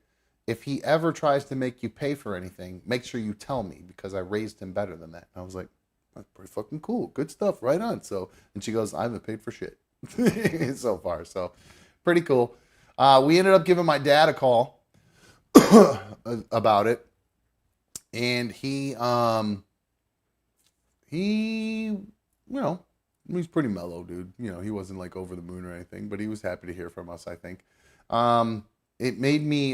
if he ever tries to make you pay for anything, make sure you tell me, because I raised him better than that. And I was like, that's pretty fucking cool. Good stuff. Right on. So, and she goes, I haven't paid for shit so far. So pretty cool. We ended up giving my dad a call about it, and he's pretty mellow, dude. He wasn't like over the moon or anything, but he was happy to hear from us, I think. It made me,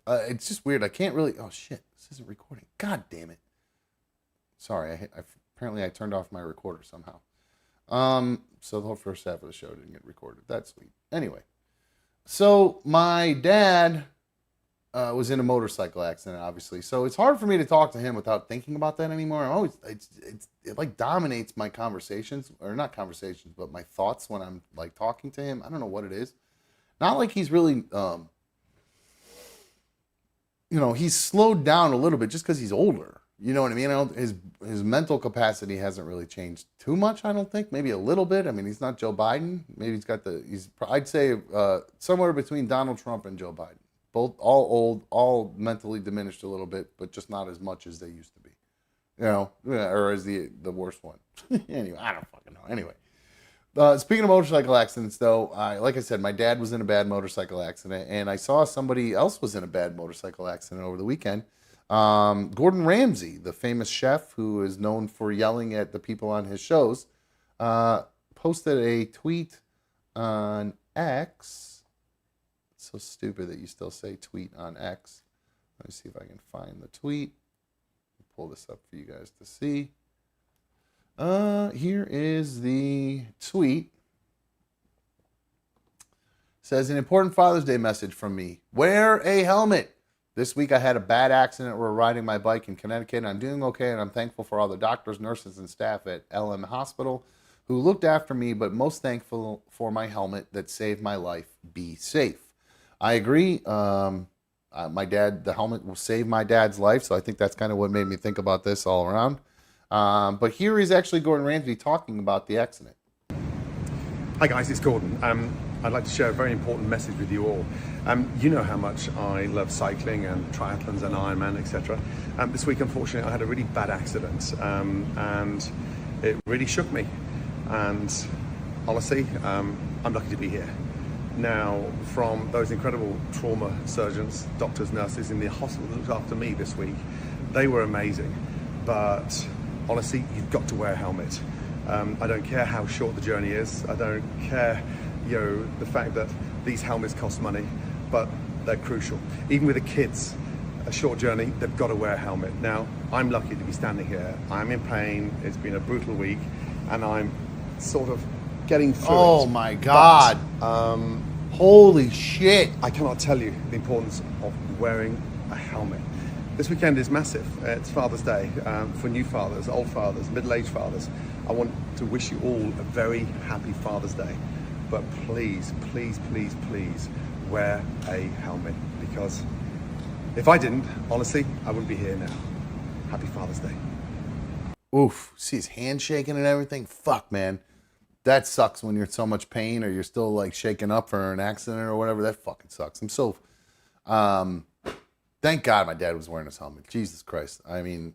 it's just weird. I can't really. Oh shit! This isn't recording. God damn it! Sorry, apparently I turned off my recorder somehow. So the whole first half of the show didn't get recorded. That's sweet. Anyway, so my dad was in a motorcycle accident, obviously. So it's hard for me to talk to him without thinking about that anymore. It like dominates my conversations, or not conversations, but my thoughts when I'm like talking to him. I don't know what it is. Not like he's really, he's slowed down a little bit just because he's older. You know what I mean? His mental capacity hasn't really changed too much, I don't think. Maybe a little bit. I mean, he's not Joe Biden. Maybe I'd say somewhere between Donald Trump and Joe Biden. Both all old, all mentally diminished a little bit, but just not as much as they used to be. Or as the worst one. Anyway, I don't fucking know. Anyway. Speaking of motorcycle accidents, though, like I said, my dad was in a bad motorcycle accident, and I saw somebody else was in a bad motorcycle accident over the weekend. Gordon Ramsay, the famous chef who is known for yelling at the people on his shows, posted a tweet on X. It's so stupid that you still say tweet on X. Let me see if I can find the tweet. Pull this up for you guys to see. Here is the tweet. It says, an important Father's Day message from me. Wear a helmet. This week I had a bad accident while riding my bike in Connecticut, and I'm doing okay, and I'm thankful for all the doctors, nurses, and staff at LM Hospital who looked after me, but most thankful for my helmet that saved my life. Be safe. I agree. The helmet will save my dad's life, so I think that's kind of what made me think about this all around. But here is actually Gordon Ramsay talking about the accident. Hi guys, it's Gordon. I'd like to share a very important message with you all. You know how much I love cycling and triathlons and Ironman, etc. This week, unfortunately, I had a really bad accident, and it really shook me. And honestly, I'm lucky to be here. Now, from those incredible trauma surgeons, doctors, nurses in the hospital that looked after me this week, they were amazing. But honestly, you've got to wear a helmet. I don't care how short the journey is. I don't care, the fact that these helmets cost money, but they're crucial. Even with the kids, a short journey, they've got to wear a helmet. Now, I'm lucky to be standing here. I'm in pain. It's been a brutal week, and I'm sort of getting through it. Oh my God. But, holy shit. I cannot tell you the importance of wearing a helmet. This weekend is massive. It's Father's Day for new fathers, old fathers, middle-aged fathers. I want to wish you all a very happy Father's Day. But please, please, please, please wear a helmet, because if I didn't, honestly, I wouldn't be here now. Happy Father's Day. Oof. See his hand shaking and everything? Fuck, man. That sucks when you're in so much pain or you're still like shaken up for an accident or whatever. That fucking sucks. I'm so... Thank God my dad was wearing his helmet. Jesus Christ. I mean,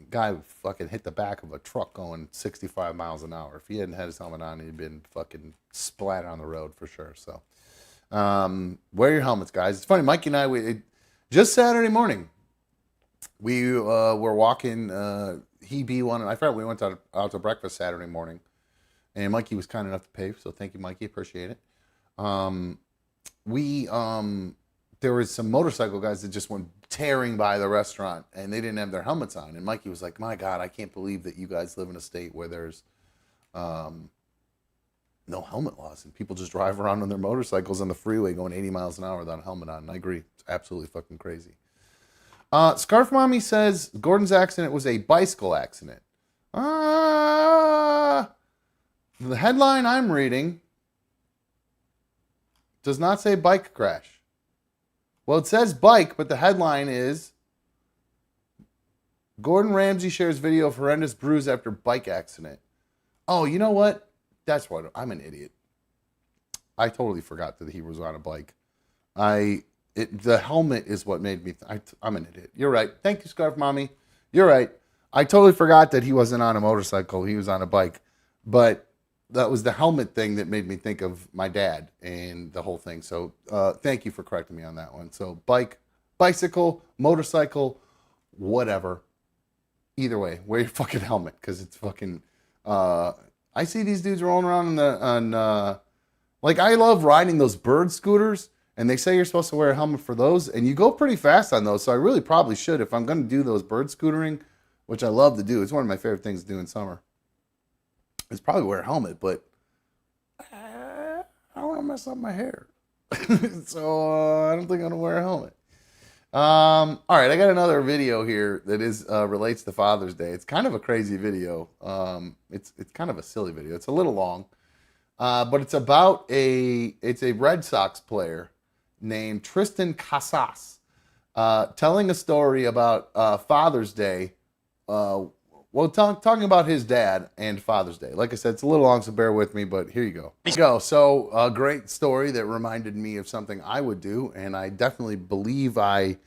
guy fucking hit the back of a truck going 65 miles an hour. If he hadn't had his helmet on, he'd been fucking splat on the road for sure. So, wear your helmets, guys. It's funny, Mikey and I, just Saturday morning, we were walking, I forgot we went out to breakfast Saturday morning, and Mikey was kind enough to pay, so thank you, Mikey, appreciate it. There was some motorcycle guys that just went tearing by the restaurant, and they didn't have their helmets on. And Mikey was like, my God, I can't believe that you guys live in a state where there's no helmet laws, and people just drive around on their motorcycles on the freeway going 80 miles an hour without a helmet on. And I agree. It's absolutely fucking crazy. Scarf Mommy says Gordon's accident was a bicycle accident. The headline I'm reading does not say bike crash. Well, it says bike, but the headline is Gordon Ramsay shares video of horrendous bruise after bike accident. Oh, you know what? That's what I'm an idiot. I totally forgot that he was on a bike. The helmet is what made me. I'm an idiot. You're right. Thank you, Scarf Mommy. You're right. I totally forgot that he wasn't on a motorcycle. He was on a bike, but that was the helmet thing that made me think of my dad and the whole thing. So thank you for correcting me on that one. So bicycle, motorcycle, whatever. Either way, wear your fucking helmet, because it's fucking... I see these dudes rolling around like, I love riding those bird scooters, And they say you're supposed to wear a helmet for those, and you go pretty fast on those. So I really probably should if I'm going to do those bird scootering, which I love to do. It's one of my favorite things to do in summer. It's probably wear a helmet, but I don't want to mess up my hair. So I don't think I'm going to wear a helmet. All right, I got another video here that is relates to Father's Day. It's kind of a crazy video. It's kind of a silly video. It's a little long, but it's about a Red Sox player named Tristan Casas telling a story about Father's Day. Talking about his dad and Father's Day. Like I said, it's a little long, so bear with me, but here you go. So a great story that reminded me of something I would do, and I definitely believe I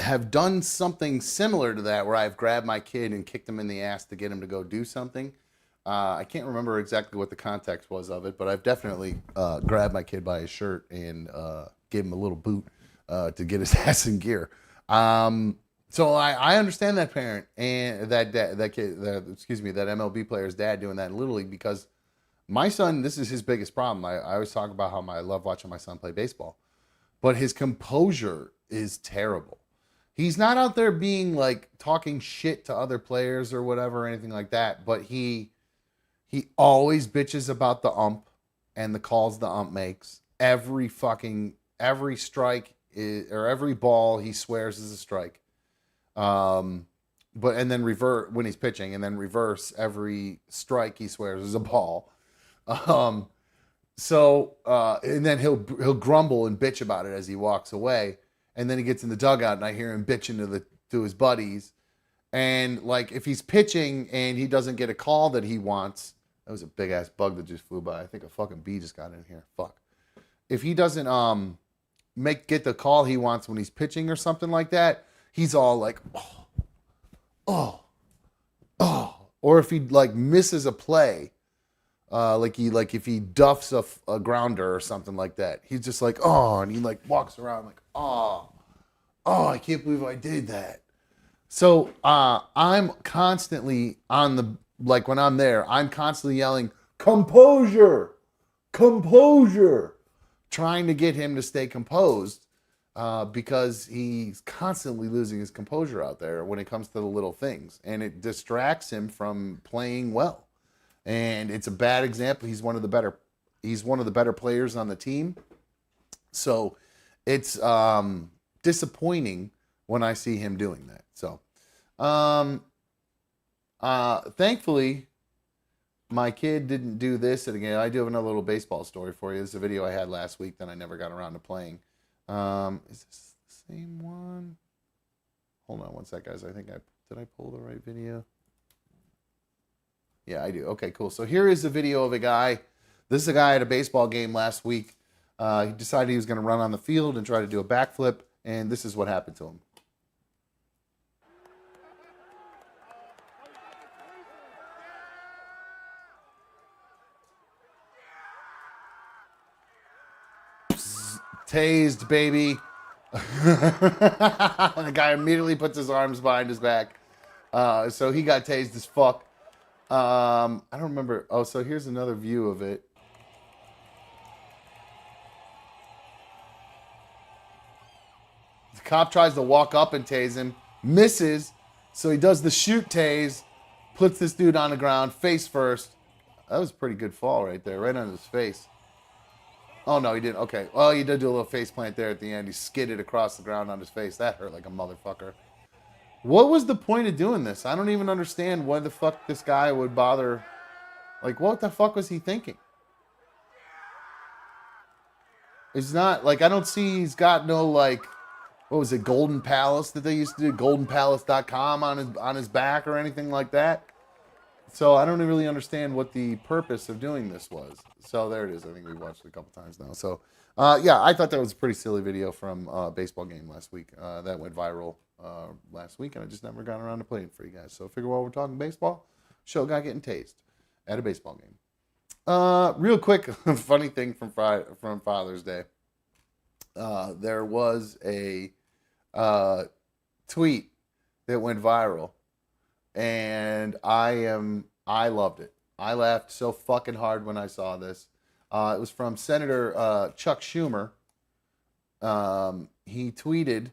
have done something similar to that, where I've grabbed my kid and kicked him in the ass to get him to go do something. I can't remember exactly what the context was of it, but I've definitely grabbed my kid by his shirt and gave him a little boot to get his ass in gear. So I understand that parent and that MLB player's dad doing that in Little League, because my son, this is his biggest problem. I always talk about how I love watching my son play baseball, but his composure is terrible. He's not out there being like talking shit to other players or whatever or anything like that, but he always bitches about the ump and the calls the ump makes. Every strike or every ball he swears is a strike. And then revert when he's pitching, and then reverse every strike he swears is a ball. And then he'll grumble and bitch about it as he walks away, and then he gets in the dugout and I hear him bitching to his buddies. And like if he's pitching and he doesn't get a call that he wants, that was a big ass bug that just flew by. I think a fucking bee just got in here. Fuck. If he doesn't get the call he wants when he's pitching or something like that, he's all like, oh. Or if he like misses a play, if he duffs a grounder or something like that, he's just like, oh, and he like walks around like, oh, I can't believe I did that. So I'm constantly when I'm there, I'm constantly yelling, composure, trying to get him to stay composed. Because he's constantly losing his composure out there when it comes to the little things, and it distracts him from playing well. And it's a bad example. He's one of the better players on the team. So it's disappointing when I see him doing that. So thankfully my kid didn't do this. And again, I do have another little baseball story for you. This is a video I had last week that I never got around to playing. Is this the same one? Hold on one sec, guys. I think did I pull the right video? Yeah, I do. Okay, cool. So here is a video of a guy. This is a guy at a baseball game last week. He decided he was going to run on the field and try to do a backflip, and this is what happened to him. Tased, baby. The guy immediately puts his arms behind his back. So he got tased as fuck. I don't remember. Oh, so here's another view of it. The cop tries to walk up and tase him, misses. So he does the shoot tase, puts this dude on the ground face first. That was a pretty good fall right there, right on his face. Oh, no, he didn't. Okay. Well, he did do a little face plant there at the end. He skidded across the ground on his face. That hurt like a motherfucker. What was the point of doing this? I don't even understand why the fuck this guy would bother. Like, what the fuck was he thinking? It's not, like, I don't see he's got no, like, what was it, Golden Palace that they used to do? GoldenPalace.com on his back or anything like that. So I don't really understand what the purpose of doing this was. So there it is. I think we watched it a couple times now. So yeah, I thought that was a pretty silly video from a baseball game last week. That went viral last week, and I just never got around to playing for you guys. So I figure while we're talking baseball, show a guy getting tased at a baseball game. Real quick, funny thing from Father's Day. There was a tweet that went viral. And I loved it. I laughed so fucking hard when I saw this. It was from Senator Chuck Schumer, He tweeted.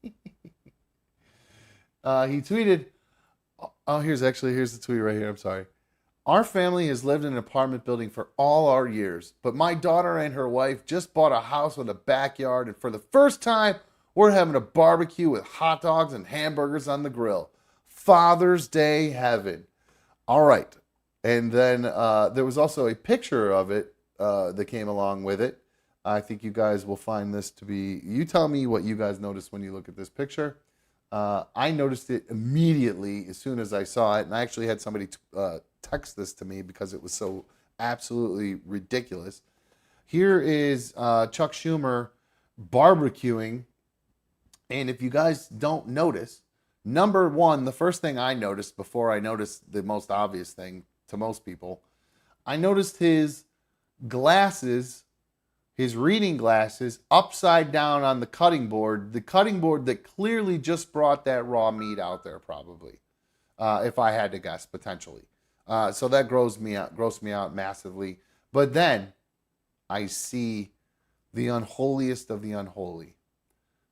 He tweeted. Oh, here's the tweet right here. I'm sorry. Our family has lived in an apartment building for all our years, but my daughter and her wife just bought a house with a backyard, and for the first time, we're having a barbecue with hot dogs and hamburgers on the grill. Father's Day heaven. All right. And then there was also a picture of it that came along with it. I think you guys will find this to be... You tell me what you guys noticed when you look at this picture. I noticed it immediately as soon as I saw it, and I actually had somebody text this to me because it was so absolutely ridiculous. Here is Chuck Schumer barbecuing, and if you guys don't notice, number one, the first thing I noticed before I noticed the most obvious thing to most people, I noticed his glasses, his reading glasses, upside down on the cutting board that clearly just brought that raw meat out there, probably, if I had to guess, potentially. So that grossed me out massively. But then I see the unholiest of the unholy.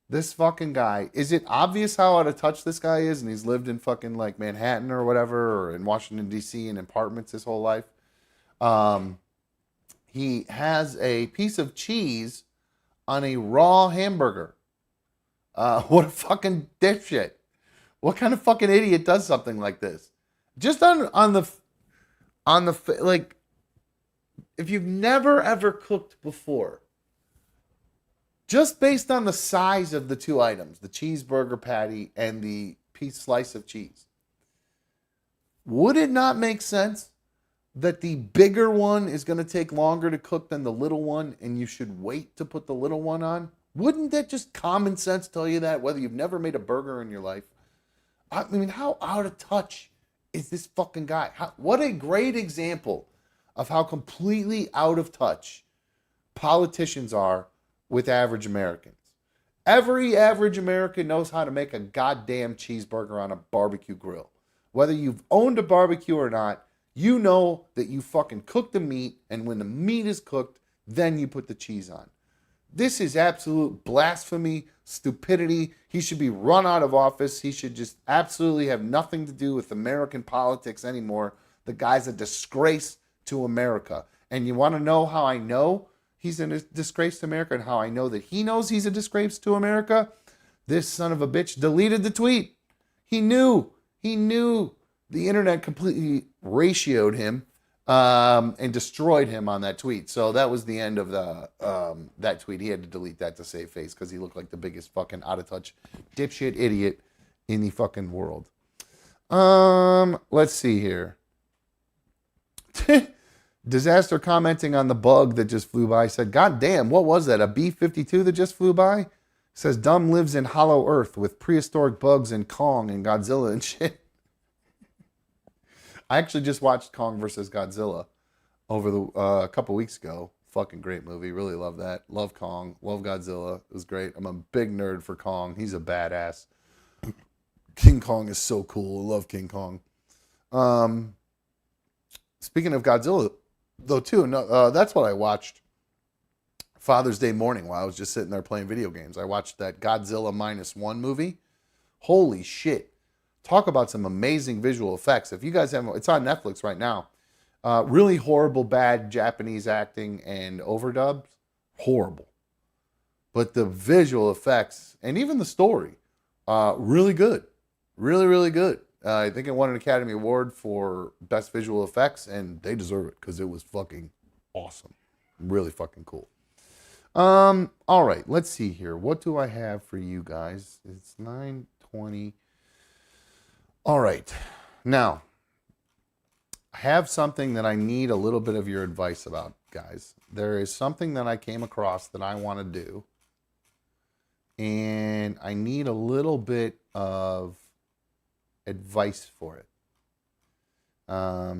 This fucking guy, is it obvious how out of touch this guy is? And he's lived in fucking like Manhattan or whatever, or in Washington, D.C. in apartments his whole life. He has a piece of cheese on a raw hamburger. What a fucking dipshit. What kind of fucking idiot does something like this? Just on the like, if you've never ever cooked before, just based on the size of the two items, the cheeseburger patty and the slice of cheese, would it not make sense that the bigger one is going to take longer to cook than the little one, and you should wait to put the little one on? Wouldn't that just common sense tell you that, whether you've never made a burger in your life? I mean, how out of touch is this fucking guy? What a great example of how completely out of touch politicians are with average Americans. Every average American knows how to make a goddamn cheeseburger on a barbecue grill. Whether you've owned a barbecue or not, you know that you fucking cook the meat, and when the meat is cooked, then you put the cheese on. This is absolute blasphemy, stupidity. He should be run out of office. He should just absolutely have nothing to do with American politics anymore. The guy's a disgrace to America. And you want to know how I know he's a disgrace to America and how I know that he knows he's a disgrace to America? This son of a bitch deleted the tweet. He knew. The internet completely ratioed him and destroyed him on that tweet. So that was the end of that tweet. He had to delete that to save face because he looked like the biggest fucking out of touch dipshit idiot in the fucking world. Let's see here. Disaster commenting on the bug that just flew by said, "God damn, what was that? A B-52 that just flew by?" Says, "Dumb lives in hollow earth with prehistoric bugs and Kong and Godzilla and shit." I actually just watched Kong versus Godzilla over a couple weeks ago. Fucking great movie. Really love that. Love Kong. Love Godzilla. It was great. I'm a big nerd for Kong. He's a badass. King Kong is so cool. I love King Kong. Speaking of Godzilla, though, too, that's what I watched Father's Day morning while I was just sitting there playing video games. I watched that Godzilla -1 movie. Holy shit. Talk about some amazing visual effects. If you guys haven't, it's on Netflix right now. Really horrible, bad Japanese acting and overdubs. Horrible. But the visual effects and even the story, really good. Really, really good. I think it won an Academy Award for Best Visual Effects, and they deserve it because it was fucking awesome. Really fucking cool. All right, let's see here. What do I have for you guys? It's 9:20. All right. Now, I have something that I need a little bit of your advice about, guys. There is something that I came across that I want to do, and I need a little bit of advice for it. Let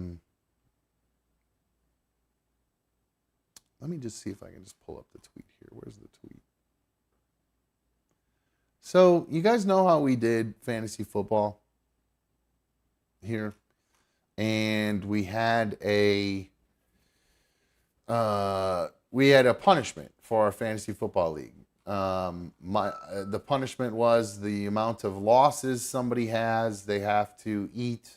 me just see if I can just pull up the tweet here. Where's the tweet? So, you guys know how we did fantasy football here? And we had we had a punishment for our fantasy football league. The punishment was the amount of losses somebody has. They have to eat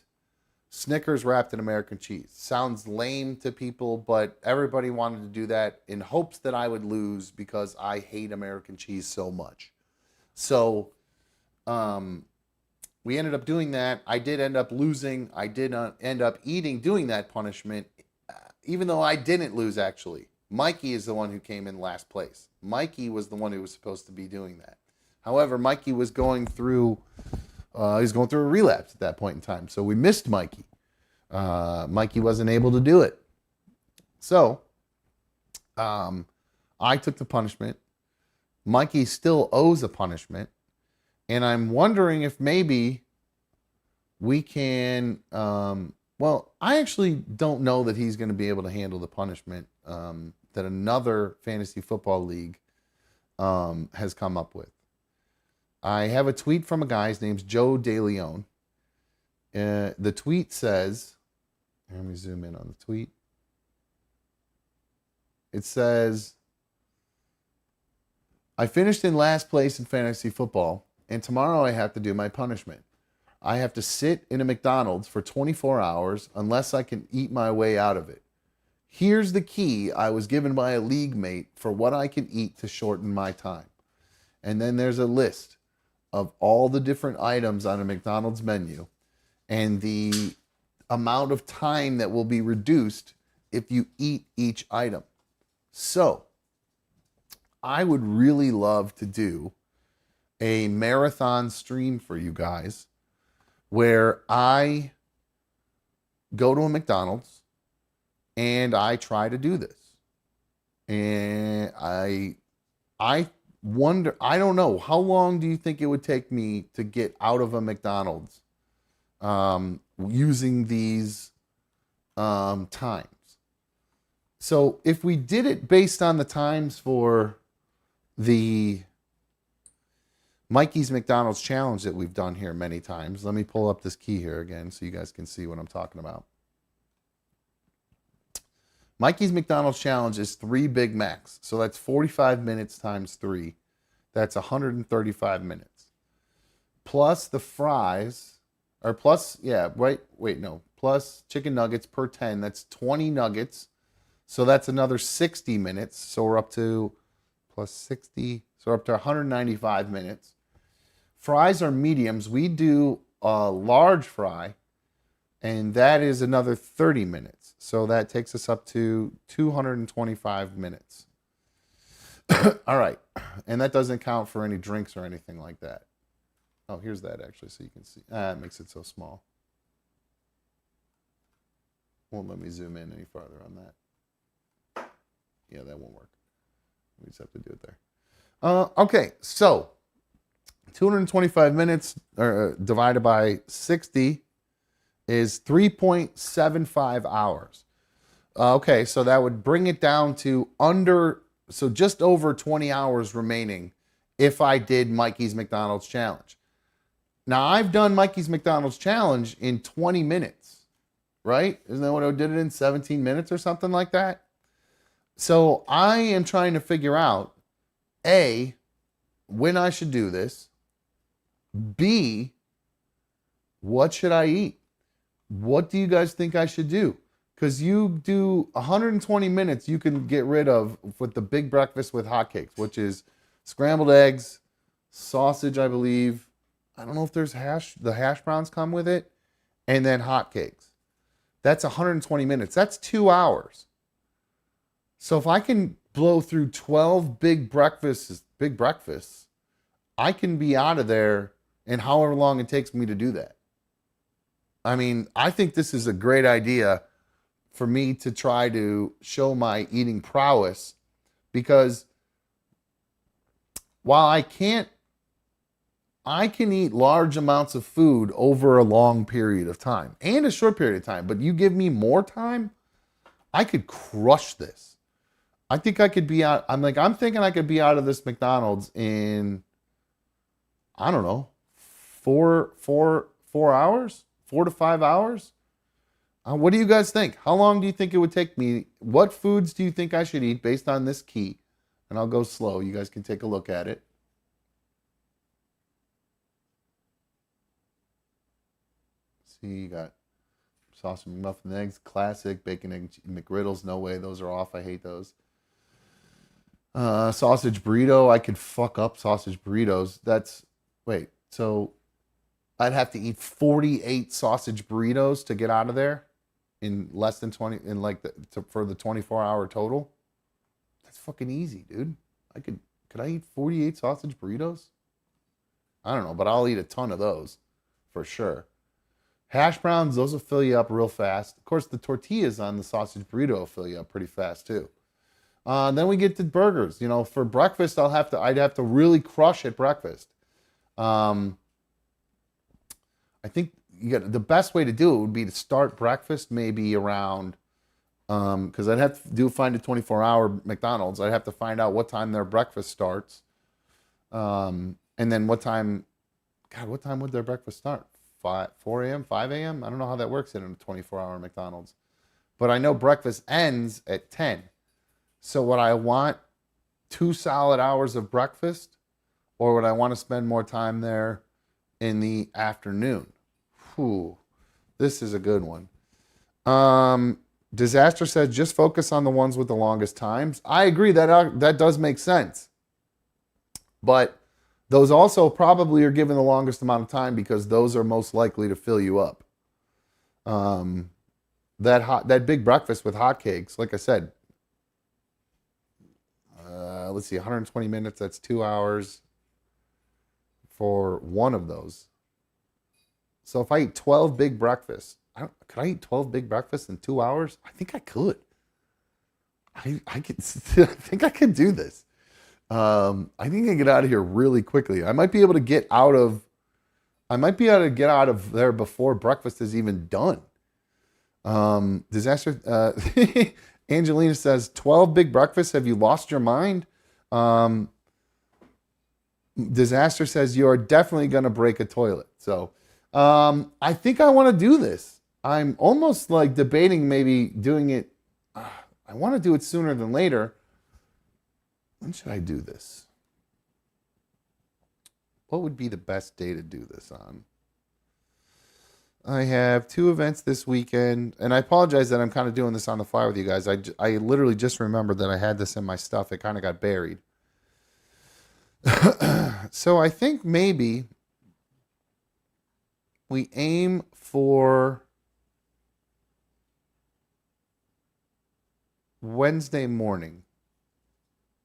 Snickers wrapped in American cheese. Sounds lame to people, but everybody wanted to do that in hopes that I would lose because I hate American cheese so much. So we ended up doing that. I did end up losing. I did end up doing that punishment, even though I didn't lose actually. Mikey is the one who came in last place. Mikey was the one who was supposed to be doing that. However, Mikey was going through a relapse at that point in time. So we missed Mikey. Mikey wasn't able to do it. So I took the punishment. Mikey still owes a punishment. And I'm wondering if maybe we can, well, I actually don't know that he's going to be able to handle the punishment that another fantasy football league has come up with. I have a tweet from a guy. His name's Joe DeLeon. The tweet says, let me zoom in on the tweet. It says, I finished in last place in fantasy football, and tomorrow I have to do my punishment. I have to sit in a McDonald's for 24 hours unless I can eat my way out of it. Here's the key I was given by a league mate for what I can eat to shorten my time. And then there's a list of all the different items on a McDonald's menu and the amount of time that will be reduced if you eat each item. So, I would really love to do a marathon stream for you guys where I go to a McDonald's and I try to do this. And I wonder, I don't know, how long do you think it would take me to get out of a McDonald's using these times? So if we did it based on the times for the Mikey's McDonald's challenge that we've done here many times. Let me pull up this key here again so you guys can see what I'm talking about. Mikey's McDonald's challenge is 3 Big Macs. So that's 45 minutes times 3. That's 135 minutes. Plus the fries, or plus, yeah, right, wait, no. Plus chicken nuggets per 10. That's 20 nuggets. So that's another 60 minutes. So we're up to plus 60. So we're up to 195 minutes. Fries are mediums. We do a large fry, and that is another 30 minutes. So that takes us up to 225 minutes. All right. And that doesn't count for any drinks or anything like that. Oh, here's that actually, so you can see. It makes it so small. Won't let me zoom in any farther on that. Yeah, that won't work. We just have to do it there. Okay, so 225 minutes divided by 60 is 3.75 hours. Okay, so that would bring it down to just over 20 hours remaining if I did Mikey's McDonald's challenge. Now, I've done Mikey's McDonald's challenge in 20 minutes, right? Isn't that what I did it in 17 minutes or something like that? So I am trying to figure out, A, when I should do this. B, what should I eat? What do you guys think I should do? Because you do 120 minutes, you can get rid of with the big breakfast with hotcakes, which is scrambled eggs, sausage, I believe. I don't know if there's the hash browns come with it, and then hotcakes. That's 120 minutes. That's 2 hours. So if I can blow through 12 big breakfasts, I can be out of there in however long it takes me to do that. I mean, I think this is a great idea for me to try to show my eating prowess, because while I can eat large amounts of food over a long period of time and a short period of time, but you give me more time, I could crush this. I think I could be out. I'm thinking I could be out of this McDonald's in, I don't know, 4 hours, 4 to 5 hours. What do you guys think? How long do you think it would take me? What foods do you think I should eat based on this key? And I'll go slow. You guys can take a look at it. See, you got sausage, muffin, eggs, classic, bacon, egg, McGriddles. No way, those are off. I hate those. Sausage burrito. I could fuck up sausage burritos. Wait, so I'd have to eat 48 sausage burritos to get out of there in less than 20, for the 24-hour total. That's fucking easy, dude. Could I eat 48 sausage burritos? I don't know, but I'll eat a ton of those for sure. Hash browns, those will fill you up real fast. Of course, the tortillas on the sausage burrito will fill you up pretty fast too. Then we get to burgers. You know, for breakfast, I'd have to really crush at breakfast. I think the best way to do it would be to start breakfast maybe around, because I'd have to find a 24-hour McDonald's. I'd have to find out what time their breakfast starts, and then what time would their breakfast start? 4 a.m., 5 a.m.? I don't know how that works in a 24-hour McDonald's. But I know breakfast ends at 10. So would I want 2 solid hours of breakfast, or would I want to spend more time there in the afternoon? Whew, this is a good one. Disaster says just focus on the ones with the longest times. I agree that does make sense. But those also probably are given the longest amount of time because those are most likely to fill you up. That big breakfast with hotcakes, like I said, let's see, 120 minutes, that's 2 hours for one of those. So if I eat 12 big breakfasts, could I eat 12 big breakfasts in 2 hours? I think I could. I think I could do this. I think I can get out of here really quickly. I might be able to get out of there before breakfast is even done. Disaster. Angelina says, 12 big breakfasts. Have you lost your mind? Disaster says, you are definitely going to break a toilet. So I think I want to do this. I'm almost like debating maybe doing it. I want to do it sooner than later. When should I do this? What would be the best day to do this on? I have 2 events this weekend, and I apologize that I'm kind of doing this on the fly with you guys. I literally just remembered that I had this in my stuff. It kind of got buried. So I think maybe we aim for Wednesday morning.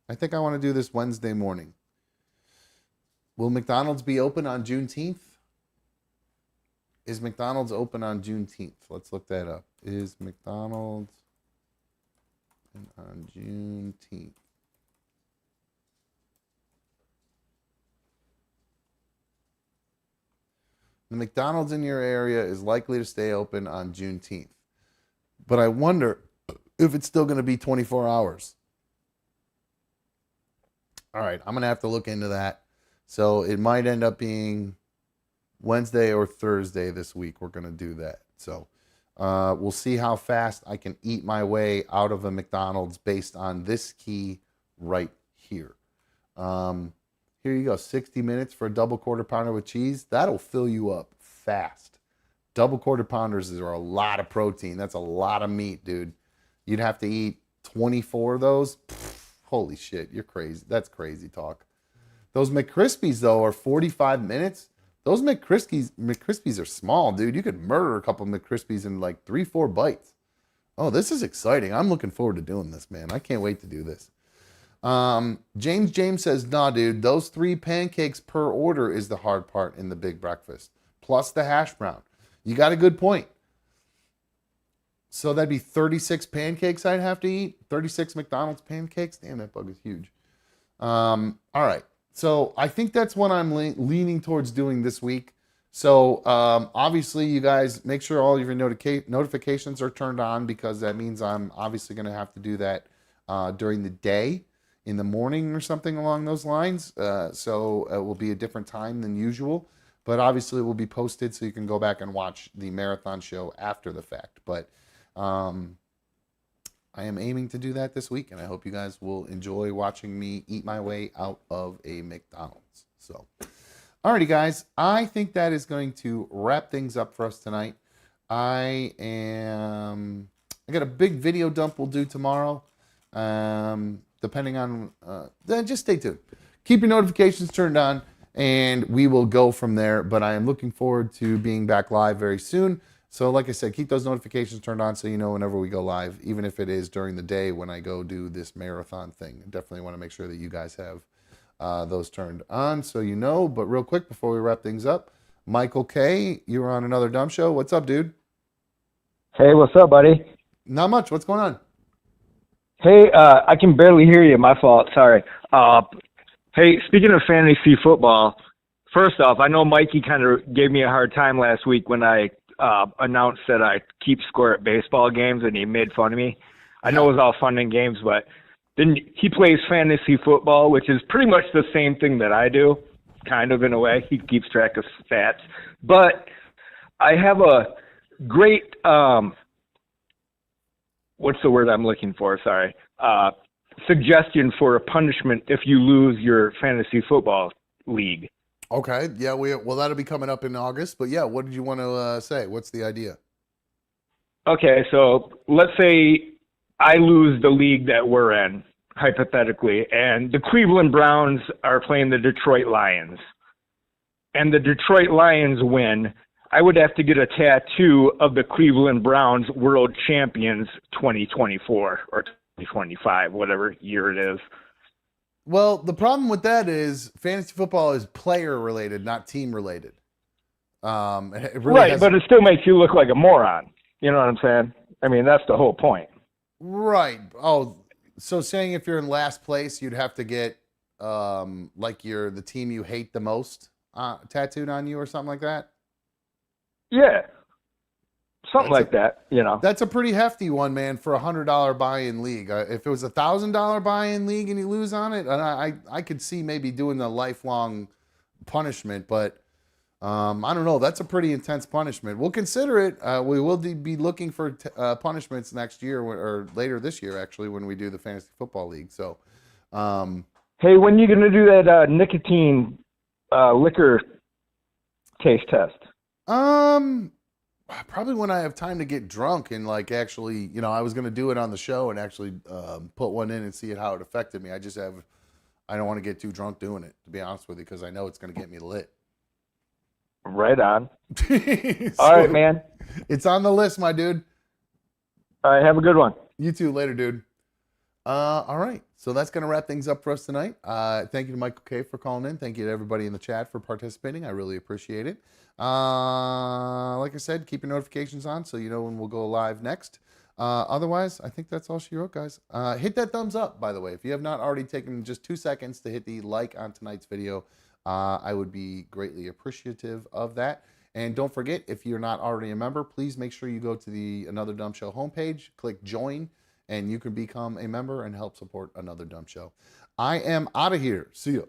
I think I want to do this Wednesday morning. Will McDonald's be open on Juneteenth? Is McDonald's open on Juneteenth? Let's look that up. Is McDonald's on Juneteenth? The McDonald's in your area is likely to stay open on Juneteenth. But I wonder if it's still going to be 24 hours. All right, I'm going to have to look into that. So it might end up being Wednesday or Thursday this week. We're going to do that. So we'll see how fast I can eat my way out of a McDonald's based on this key right here. Here you go, 60 minutes for a double quarter pounder with cheese. That'll fill you up fast. Double quarter pounders are a lot of protein. That's a lot of meat, dude. You'd have to eat 24 of those. Holy shit, you're crazy. That's crazy talk. Those McCrispies, though, are 45 minutes. Those McCrispies are small, dude. You could murder a couple of McCrispies in like 3-4 bites. Oh, this is exciting. I'm looking forward to doing this, man. I can't wait to do this. James says, nah, dude, those 3 pancakes per order is the hard part in the big breakfast. Plus the hash brown. You got a good point. So that'd be 36 pancakes I'd have to eat. 36 McDonald's pancakes. Damn, that bug is huge. All right. So I think that's what I'm leaning towards doing this week. So obviously, you guys make sure all of your notifications are turned on, because that means I'm obviously going to have to do that during the day, in the morning or something along those lines. So it will be a different time than usual. but obviously it will be posted so you can go back and watch the marathon show after the fact. But I am aiming to do that this week, and I hope you guys will enjoy watching me eat my way out of a McDonald's. So, alrighty, guys, I think that is going to wrap things up for us tonight. I got a big video dump we'll do tomorrow. Depending on, just stay tuned. Keep your notifications turned on, and we will go from there. But I am looking forward to being back live very soon. So like I said, keep those notifications turned on so you know whenever we go live, even if it is during the day when I go do this marathon thing. I definitely want to make sure that you guys have those turned on so you know. But real quick, before we wrap things up, Michael K., you were on Another Dumb Show. What's up, dude? Hey, what's up, buddy? Not much. What's going on? Hey, I can barely hear you. My fault. Sorry. Hey, speaking of fantasy football, first off, I know Mikey kind of gave me a hard time last week when I announced that I keep score at baseball games, and he made fun of me. I know it was all fun and games, but then he plays fantasy football, which is pretty much the same thing that I do, kind of in a way. He keeps track of stats. But I have a great, what's the word I'm looking for? Sorry. Suggestion for a punishment if you lose your fantasy football league. Okay, yeah, well, that'll be coming up in August. But yeah, what did you want to say? What's the idea? Okay, so let's say I lose the league that we're in, hypothetically, and the Cleveland Browns are playing the Detroit Lions, and the Detroit Lions win. I would have to get a tattoo of the Cleveland Browns World Champions 2024 or 2025, whatever year it is. Well, the problem with that is fantasy football is player related, not team related. Right, but it still makes you look like a moron. You know what I'm saying? I mean, that's the whole point. Right. Oh, so saying if you're in last place, you'd have to get like the team you hate the most tattooed on you or something like that? Yeah. Something like that, you know. That's a pretty hefty one, man, for $100 buy-in league. If it was $1,000 buy-in league and you lose on it, and I could see maybe doing the lifelong punishment, but I don't know. That's a pretty intense punishment. We'll consider it. We will be looking for punishments next year or later this year, actually, when we do the fantasy football league. So, hey, when are you going to do that nicotine liquor taste test? Probably when I have time to get drunk and like actually, I was going to do it on the show and actually put one in and see how it affected me. I don't want to get too drunk doing it, to be honest with you, because I know it's going to get me lit. Right on. All right, man. It's on the list, my dude. All right, have a good one. You too. Later, dude. All right. So that's going to wrap things up for us tonight. Thank you to Michael K. for calling in. Thank you to everybody in the chat for participating. I really appreciate it. Like I said, keep your notifications on so you know when we'll go live next. Otherwise, I think that's all she wrote, guys. Hit that thumbs up, by the way. If you have not already taken just 2 seconds to hit the like on tonight's video, I would be greatly appreciative of that. And don't forget, if you're not already a member, please make sure you go to the Another Dumb Show homepage, click join, and you can become a member and help support Another Dumb Show. I am out of here. See ya.